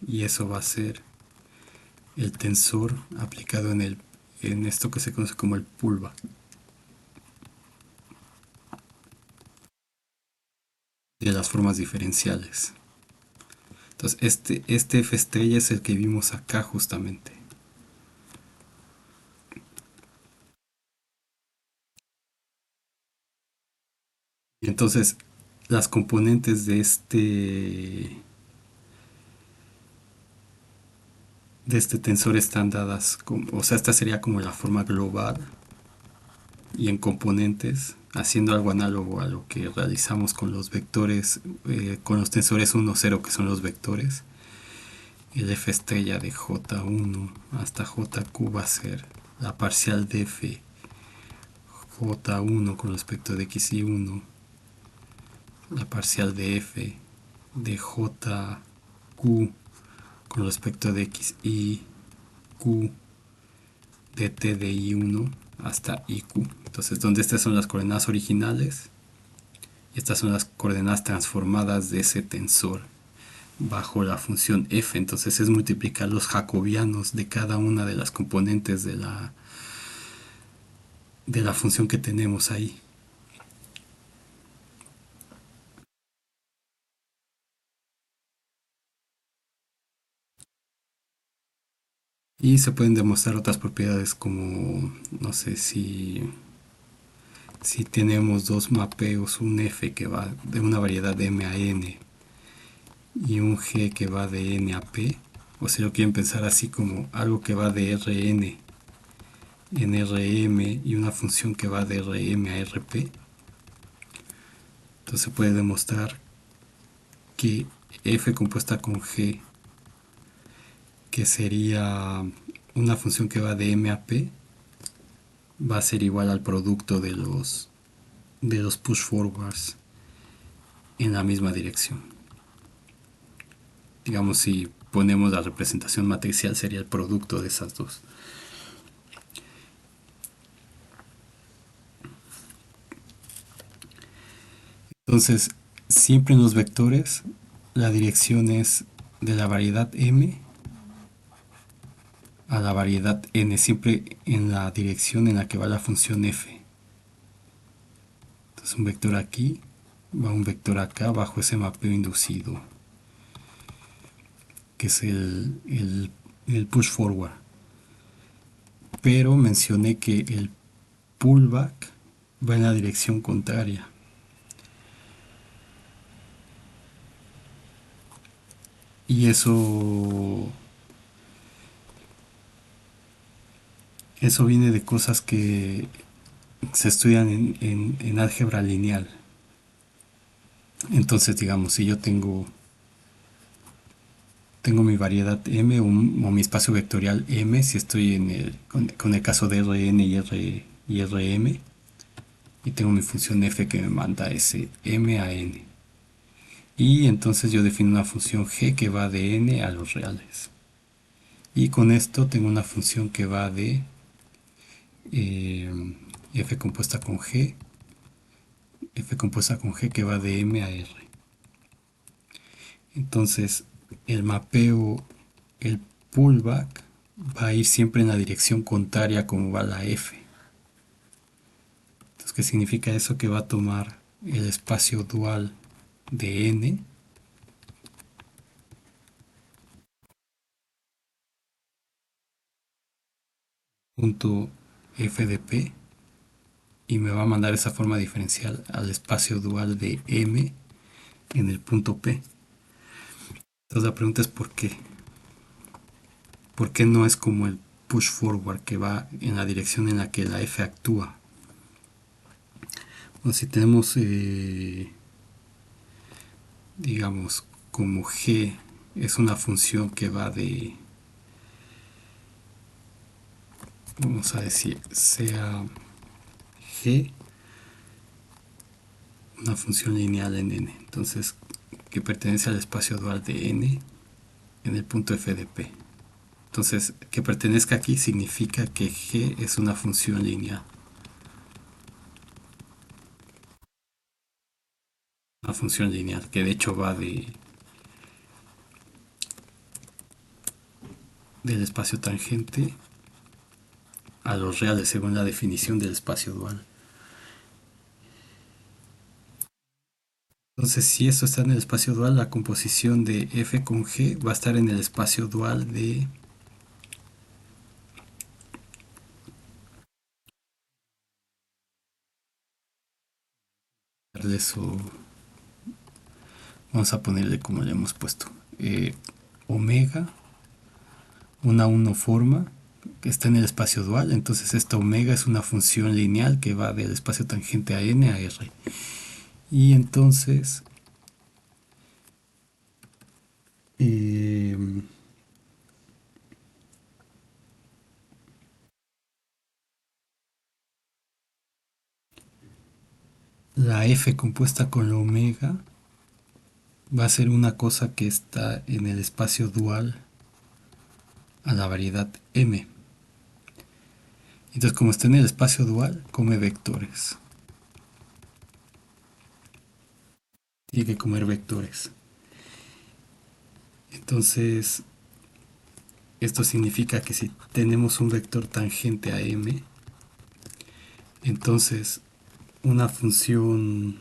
y eso va a ser el tensor aplicado en en esto que se conoce como el pullback de las formas diferenciales. Entonces este F estrella es el que vimos acá justamente. Y entonces las componentes de este tensor están dadas, o sea, esta sería como la forma global y en componentes, haciendo algo análogo a lo que realizamos con los vectores, con los tensores 1, 0, que son los vectores. El F estrella de J1 hasta JQ va a ser la parcial de F J1 con respecto de XY1, la parcial de F de JQ con respecto de X y Q de T de I1 hasta IQ. Entonces, donde estas son las coordenadas originales y estas son las coordenadas transformadas de ese tensor bajo la función f. Entonces es multiplicar los jacobianos de cada una de las componentes de la función que tenemos ahí. Y se pueden demostrar otras propiedades como, no sé, si tenemos dos mapeos, un f que va de una variedad de m a n y un g que va de n a p, o si lo quieren pensar así como algo que va de Rn en Rm y una función que va de Rm a Rp, entonces se puede demostrar que f compuesta con g, que sería una función que va de m a p, va a ser igual al producto de los push forwards en la misma dirección. Digamos, si ponemos la representación matricial, sería el producto de esas dos. Entonces, siempre en los vectores, la dirección es de la variedad m a la variedad n, siempre en la dirección en la que va la función f. Entonces, un vector aquí va un vector acá bajo ese mapeo inducido, que es el push forward. Pero mencioné que el pullback va en la dirección contraria. Y eso viene de cosas que se estudian en álgebra lineal. Entonces, digamos, si yo tengo mi variedad M o mi espacio vectorial M, si estoy con el caso de Rn y Rm, y tengo mi función f que me manda ese m a n. Y entonces yo defino una función g que va de n a los reales. Y con esto tengo una función que va de f compuesta con g, que va de m a r. Entonces el mapeo, el pullback, va a ir siempre en la dirección contraria a como va la f. Entonces, ¿qué significa eso? Que va a tomar el espacio dual de n punto f de p y me va a mandar esa forma diferencial al espacio dual de m en el punto p. Entonces la pregunta es ¿por qué? ¿Por qué no es como el push forward que va en la dirección en la que la f actúa? Bueno, si tenemos, digamos, como g es una función que va de, vamos a decir, sea g una función lineal en n, entonces que pertenece al espacio dual de n en el punto f de p. Entonces, que pertenezca aquí significa que g es una función lineal. Una función lineal que de hecho va del espacio tangente a los reales según la definición del espacio dual. Entonces, si esto está en el espacio dual, la composición de F con G va a estar en el espacio dual de su, vamos a ponerle como le hemos puesto, omega, una unoforma que está en el espacio dual. Entonces esta omega es una función lineal que va del espacio tangente a n a r. Y entonces eh, la f compuesta con la omega va a ser una cosa que está en el espacio dual a la variedad m. Entonces, como está en el espacio dual, come vectores. Tiene que comer vectores. Entonces, esto significa que si tenemos un vector tangente a m, entonces una función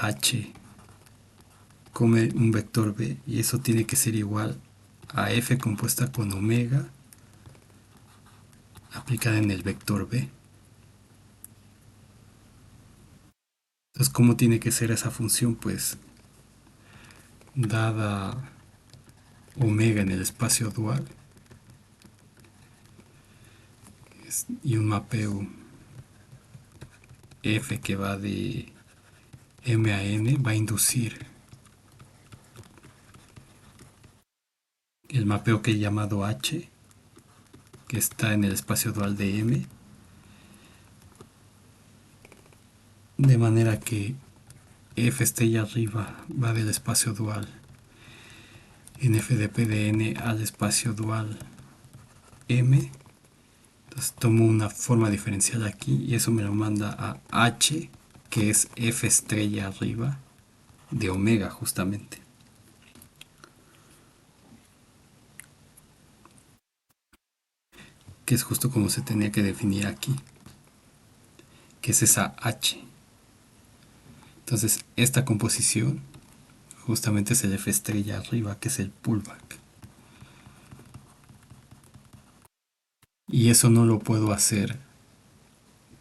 h come un vector b, y eso tiene que ser igual a f compuesta con omega aplicada en el vector b. Entonces, ¿cómo tiene que ser esa función? Pues dada omega en el espacio dual y un mapeo f que va de m a n, va a inducir el mapeo que he llamado h, que está en el espacio dual de m, de manera que f esté ahí arriba va del espacio dual en f de p de n al espacio dual m. Entonces tomo una forma diferencial aquí y eso me lo manda a h, que es f estrella arriba de omega justamente. Que es justo como se tenía que definir aquí, que es esa h. Entonces esta composición justamente es el f estrella arriba, que es el pullback. Y eso no lo puedo hacer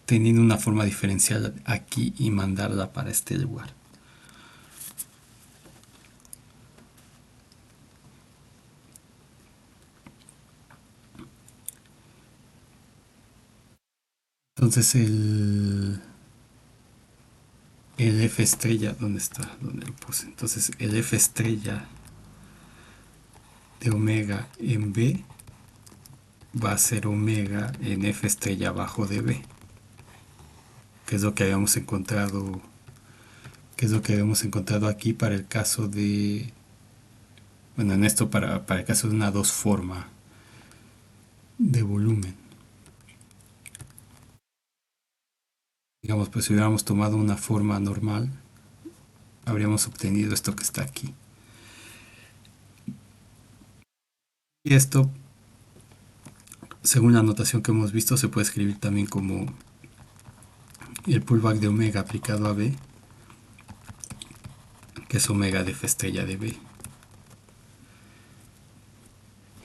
teniendo una forma diferencial aquí y mandarla para este lugar. Entonces el f estrella, ¿dónde está? ¿Dónde lo puse? Entonces el f estrella de omega en b va a ser omega en f estrella abajo de b, que es lo que habíamos encontrado, aquí para el caso de, bueno, en esto para el caso de una dos forma de volumen. Digamos, pues si hubiéramos tomado una forma normal, habríamos obtenido esto que está aquí. Y esto, según la notación que hemos visto, se puede escribir también como el pullback de omega aplicado a b, que es omega de f estrella de b.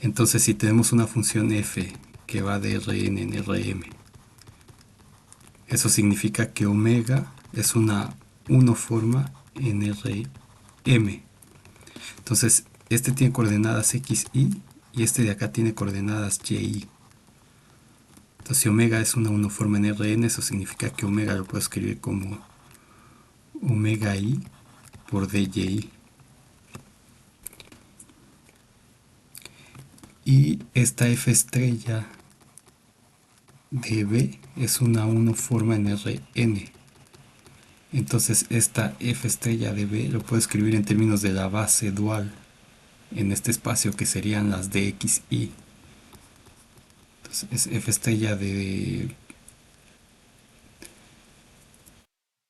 Entonces, si tenemos una función f que va de Rn en Rm, eso significa que omega es una unoforma en Rm. Entonces, este tiene coordenadas x, y este de acá tiene coordenadas y. Entonces, si omega es una unoforma en Rn, eso significa que omega lo puedo escribir como omega i por dy. Y esta f estrella de b es una unoforma en Rn. Entonces esta f estrella de b lo puedo escribir en términos de la base dual en este espacio, que serían las dx y. Entonces es f estrella de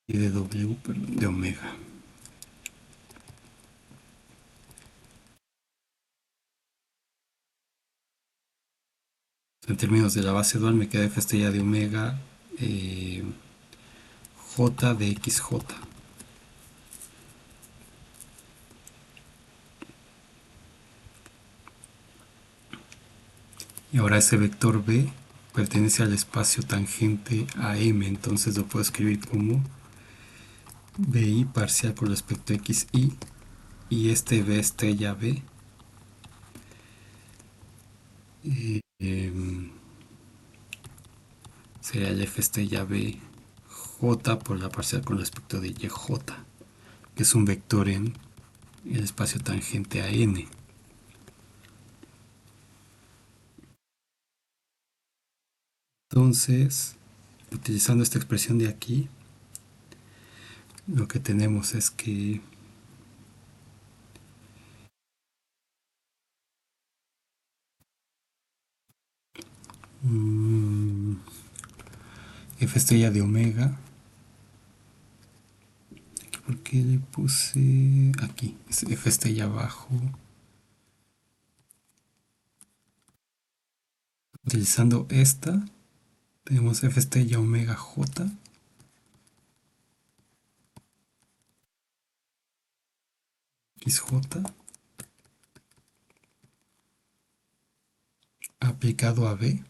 w, perdón, de omega. en términos de la base dual me queda f estrella de omega j de xj. Y ahora ese vector b pertenece al espacio tangente a m, entonces lo puedo escribir como bi parcial con respecto a xi, y este b estrella b eh, sería el f estrella b j por la parcial con respecto de yj, que es un vector en el espacio tangente a n. Entonces, utilizando esta expresión de aquí, lo que tenemos es que f estrella de omega, ¿por qué le puse aquí? Es f estrella abajo. Utilizando esta, tenemos f estrella omega j, xj, aplicado a b.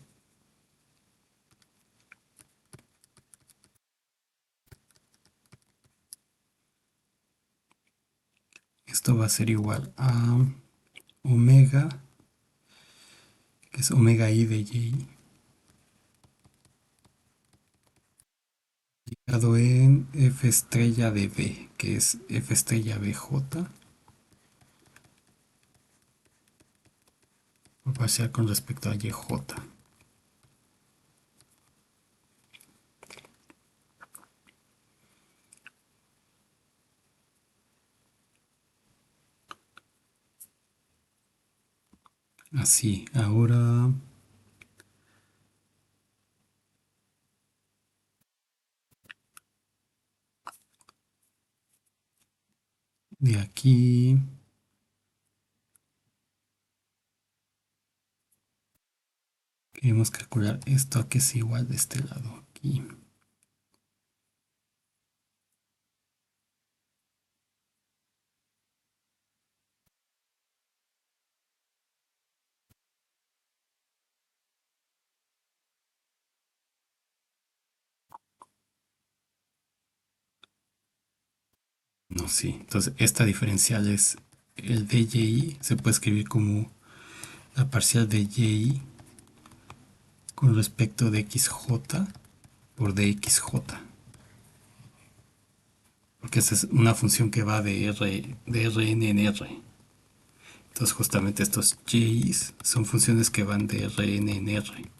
Esto va a ser igual a omega, que es omega i de y, aplicado en f estrella de b, que es f estrella bj, por parcial con respecto a yj. Así, ahora de aquí queremos calcular esto a que es igual de este lado aquí. No, sí. Entonces esta diferencial es el de y, se puede escribir como la parcial de y con respecto de xj por dxj, porque esta es una función que va de Rn en R. Entonces justamente estos y's son funciones que van de Rn en R.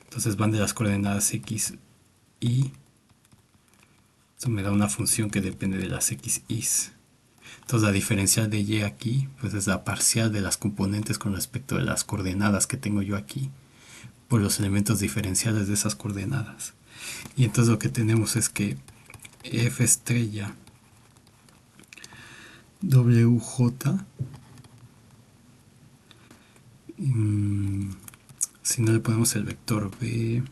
Entonces van de las coordenadas x, y. Esto me da una función que depende de las xy's. Entonces la diferencial de y aquí pues es la parcial de las componentes con respecto de las coordenadas que tengo yo aquí por los elementos diferenciales de esas coordenadas. Y entonces lo que tenemos es que f estrella wj, si no le ponemos el vector b,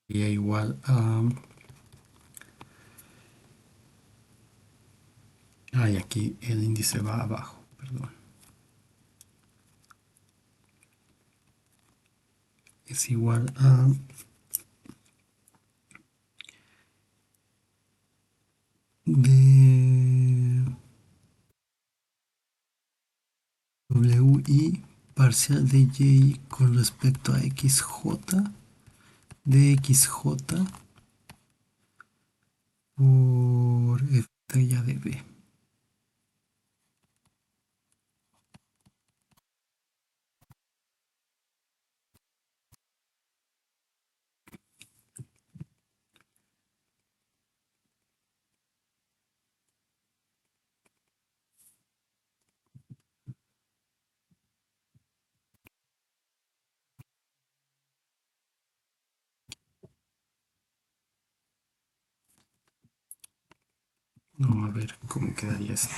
sería igual a... y aquí el índice va abajo, perdón. Es igual a de wi parcial de y con respecto a xj de xj por f estrella de b. Vamos a ver cómo quedaría esto.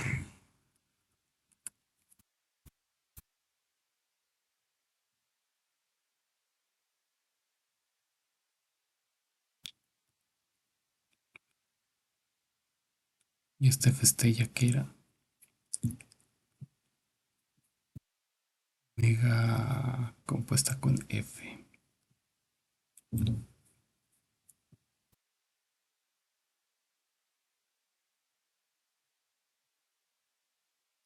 Y esta F estrella que era omega compuesta con F.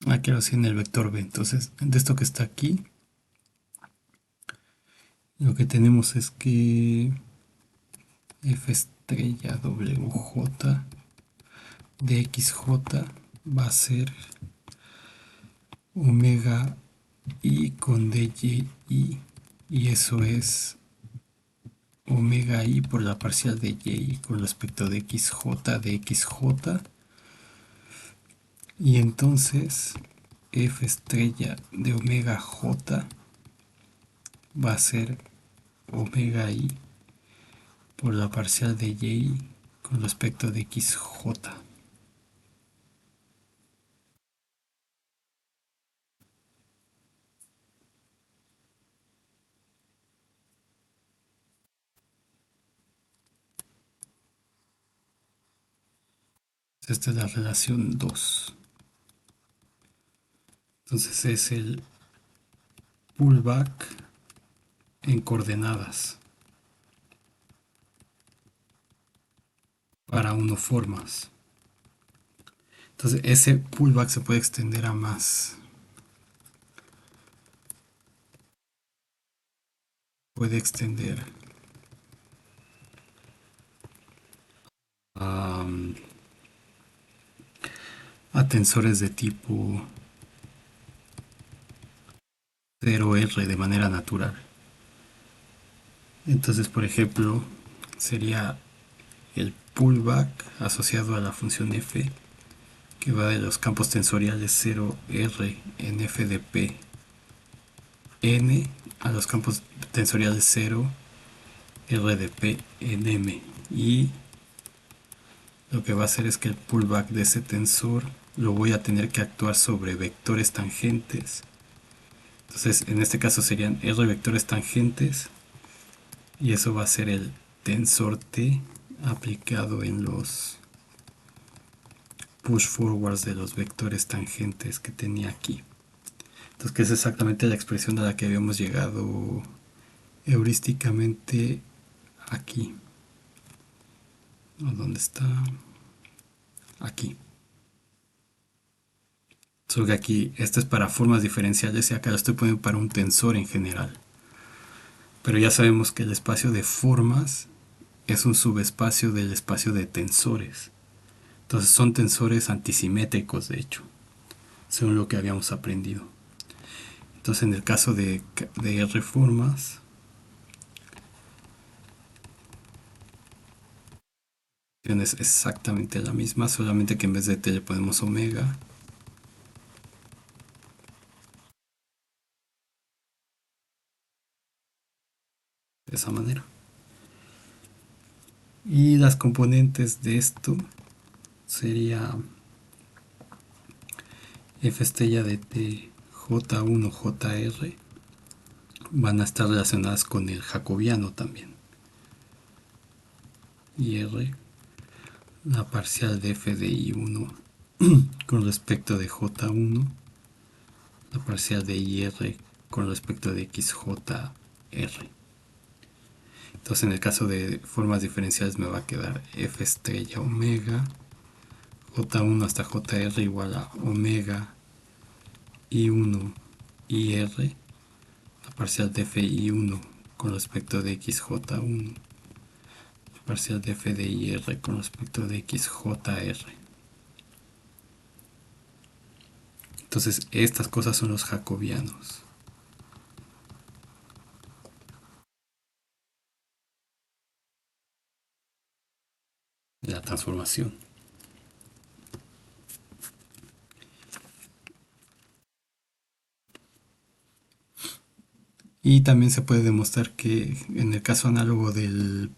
Ah, quiero decir en el vector B. Entonces, de esto que está aquí, lo que tenemos es que F estrella WJ de XJ va a ser omega I con DY, y eso es omega I por la parcial de Y con respecto de XJ de XJ. Y entonces F estrella de omega J va a ser omega I por la parcial de Y con respecto de XJ. Esta es la relación 2. Entonces es el pullback en coordenadas para formas. Entonces ese pullback se puede extender a más. Puede extender a, a tensores de tipo 0R de manera natural. Entonces, por ejemplo, sería el pullback asociado a la función f, que va de los campos tensoriales 0R en f de p n a los campos tensoriales 0 r de p en m. Y lo que va a hacer es que el pullback de ese tensor lo voy a tener que actuar sobre vectores tangentes. Entonces, en este caso serían r vectores tangentes, y eso va a ser el tensor T aplicado en los push forwards de los vectores tangentes que tenía aquí. Entonces, que es exactamente la expresión a la que habíamos llegado heurísticamente aquí. ¿Dónde está? Aquí. Solo que aquí, esto es para formas diferenciales y acá lo estoy poniendo para un tensor en general. Pero ya sabemos que el espacio de formas es un subespacio del espacio de tensores. Entonces son tensores antisimétricos, de hecho, según lo que habíamos aprendido. Entonces, en el caso de R formas, es exactamente la misma, solamente que en vez de T le ponemos omega. De esa manera. Y las componentes de esto sería F estrella de T, J1, JR, van a estar relacionadas con el jacobiano también. Y R, la parcial de F de I1 con respecto de J1, la parcial de IR con respecto de XJR. Entonces, en el caso de formas diferenciales me va a quedar F estrella omega J1 hasta JR igual a omega I1 IR, la parcial de F I1 con respecto de XJ1, la parcial de F de IR con respecto de XJR. Entonces, estas cosas son los jacobianos. De la transformación. Y también se puede demostrar que en el caso análogo del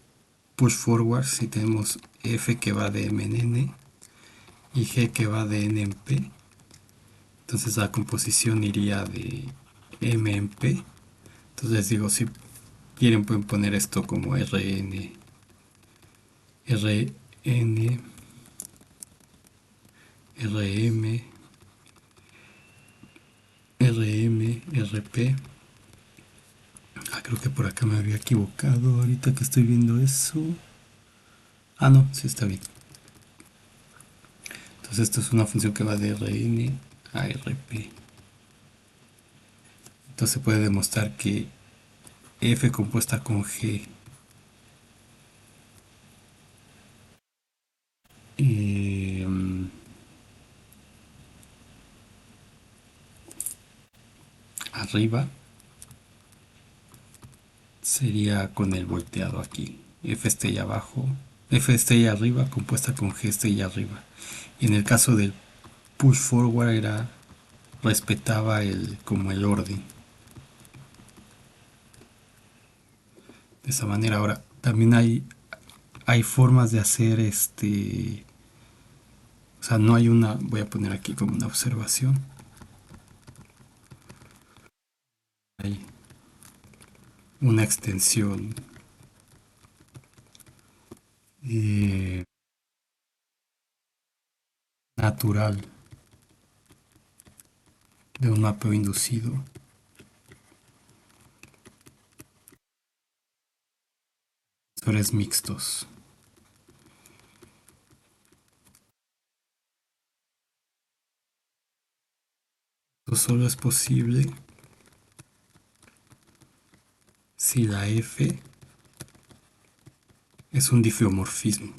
push forward, si tenemos F que va de M en N, y G que va de N en P. Entonces la composición iría de M en P. Entonces les digo, si quieren pueden poner esto como RN, RN, RM, RM, RP. Ah, creo que por acá me había equivocado ahorita que estoy viendo eso. Ah, no, sí está bien. Entonces esto es una función que va de Rn a Rp. Entonces se puede demostrar que f compuesta con g eh, arriba sería con el volteado aquí. F estrella abajo, F estrella arriba compuesta con G estrella arriba. Y en el caso del push forward era respetaba el como el orden. De esa manera. Ahora, también hay formas de hacer o sea, no hay una, voy a poner aquí como una observación. Hay una extensión eh, natural de un mapeo inducido. Tensores mixtos. Esto solo es posible si la F es un difeomorfismo.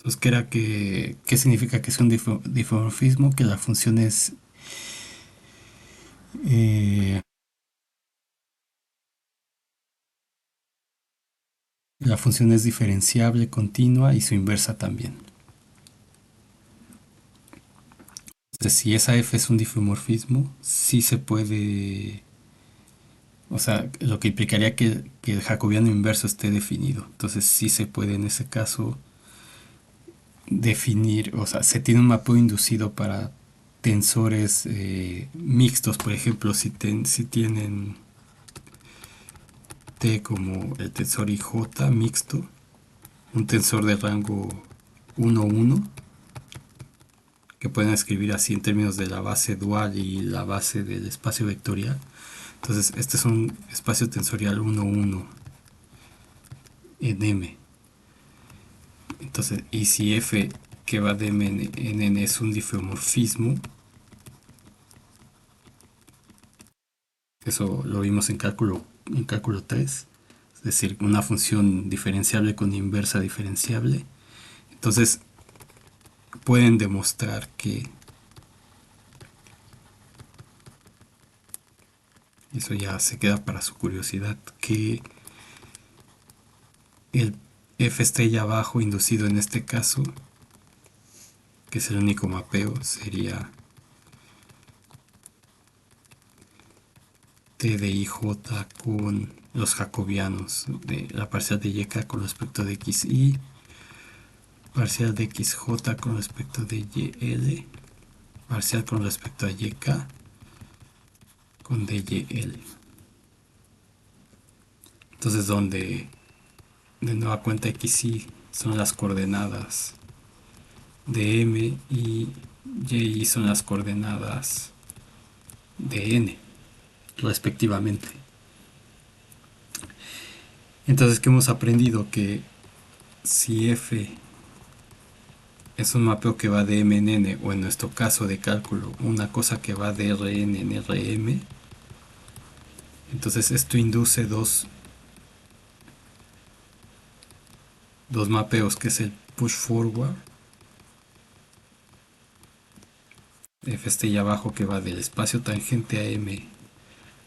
Entonces, ¿qué significa que es un difeomorfismo? Que la función es eh, la función es diferenciable, continua y su inversa también. Entonces, si esa F es un difeomorfismo, sí se puede, o sea, lo que implicaría que el jacobiano inverso esté definido. Entonces, sí se puede en ese caso definir, o sea, se tiene un mapeo inducido para tensores mixtos, por ejemplo, si tienen T como el tensor IJ mixto, un tensor de rango 1, 1, que pueden escribir así en términos de la base dual y la base del espacio vectorial. Entonces, este es un espacio tensorial 1, 1 en M. Entonces, y si F que va de M en N es un difeomorfismo, eso lo vimos en cálculo 3, es decir, una función diferenciable con inversa diferenciable. Entonces, pueden demostrar que, eso ya se queda para su curiosidad, que el F estrella abajo inducido en este caso, que es el único mapeo, sería T de IJ con los jacobianos de la parcial de YK con respecto de XY, parcial de XJ con respecto de YL, parcial con respecto a YK con DYL. Entonces, donde de nueva cuenta XY son las coordenadas de M y Y son las coordenadas de N, respectivamente. Entonces, ¿qué hemos aprendido? Que si F es un mapeo que va de M en N, o en nuestro caso de cálculo, una cosa que va de Rn en Rm, entonces esto induce dos mapeos, que es el push forward, F estrella abajo que va del espacio tangente a M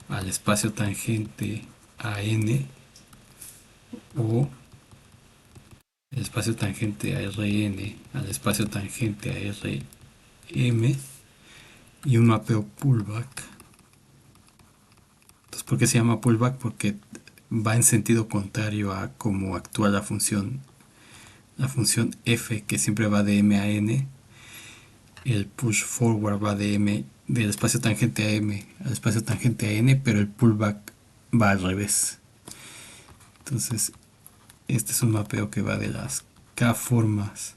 al espacio tangente a N, o el espacio tangente a Rn al espacio tangente a Rm, y un mapeo pullback. Entonces, ¿por qué se llama pullback? Porque va en sentido contrario a cómo actúa la función f, que siempre va de m a n. El push forward va de m, del espacio tangente a m al espacio tangente a n, pero el pullback va al revés. Entonces, este es un mapeo que va de las k formas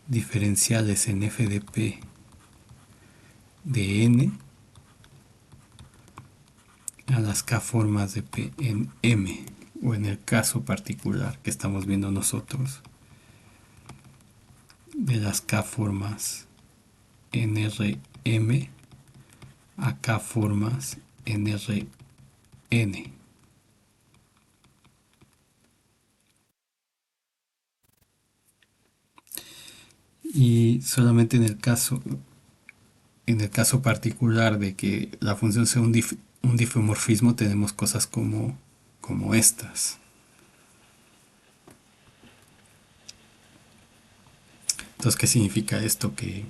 diferenciales en f de p de n a las k formas de p en m, o en el caso particular que estamos viendo nosotros, de las k formas en rm a k formas en rn. Y solamente en el caso particular de que la función sea un difeomorfismo, tenemos cosas como estas. Entonces, ¿qué significa esto? Que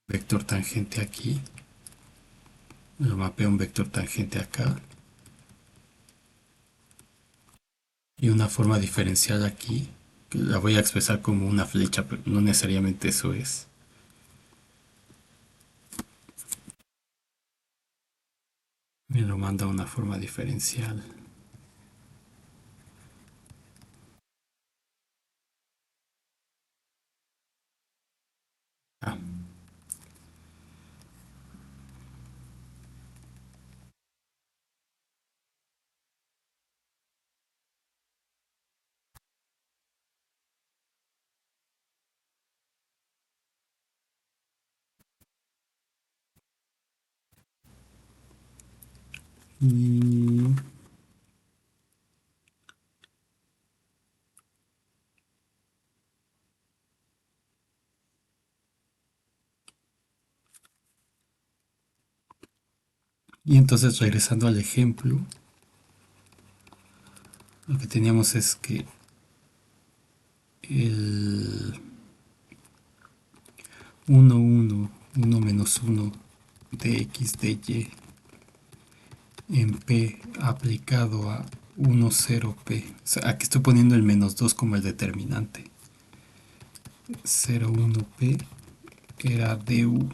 vector tangente aquí, lo mapeo un vector tangente acá, y una forma diferencial aquí, que la voy a expresar como una flecha, pero no necesariamente eso es. Me lo manda a una forma diferencial. Ah. Y entonces, regresando al ejemplo, lo que teníamos es que el 1, 1, 1 menos 1 de x de y en p aplicado a 1, 0 p. O sea, aquí estoy poniendo el menos 2 como el determinante. 0, 1 p era du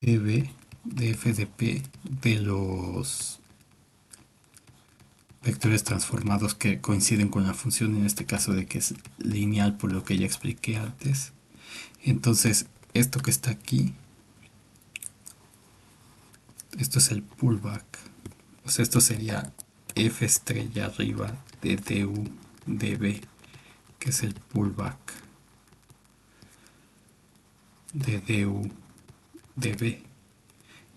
db de f de p de los vectores transformados que coinciden con la función, en este caso de que es lineal, por lo que ya expliqué antes. Entonces, esto que está aquí, esto es el pullback. O sea, esto sería f estrella arriba de du db, que es el pullback de du db.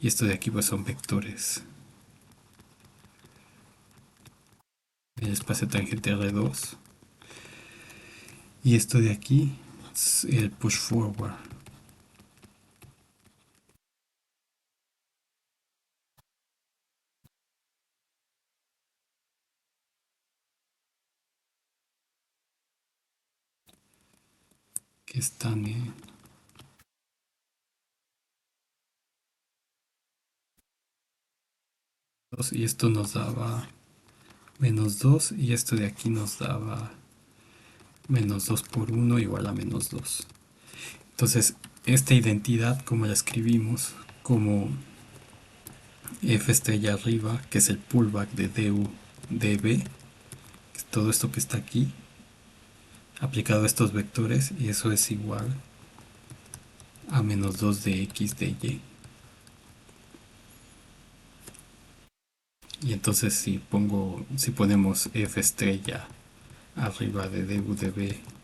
Y esto de aquí pues son vectores del espacio tangente R2. Y esto de aquí es el push forward. Que están en... Y esto nos daba menos 2 y esto de aquí nos daba menos 2 por 1 igual a menos 2. Entonces, esta identidad, como la escribimos, como f estrella arriba, que es el pullback de du db, que es todo esto que está aquí, aplicado a estos vectores, y eso es igual a menos 2 de x de y. Y entonces si ponemos f estrella arriba de du db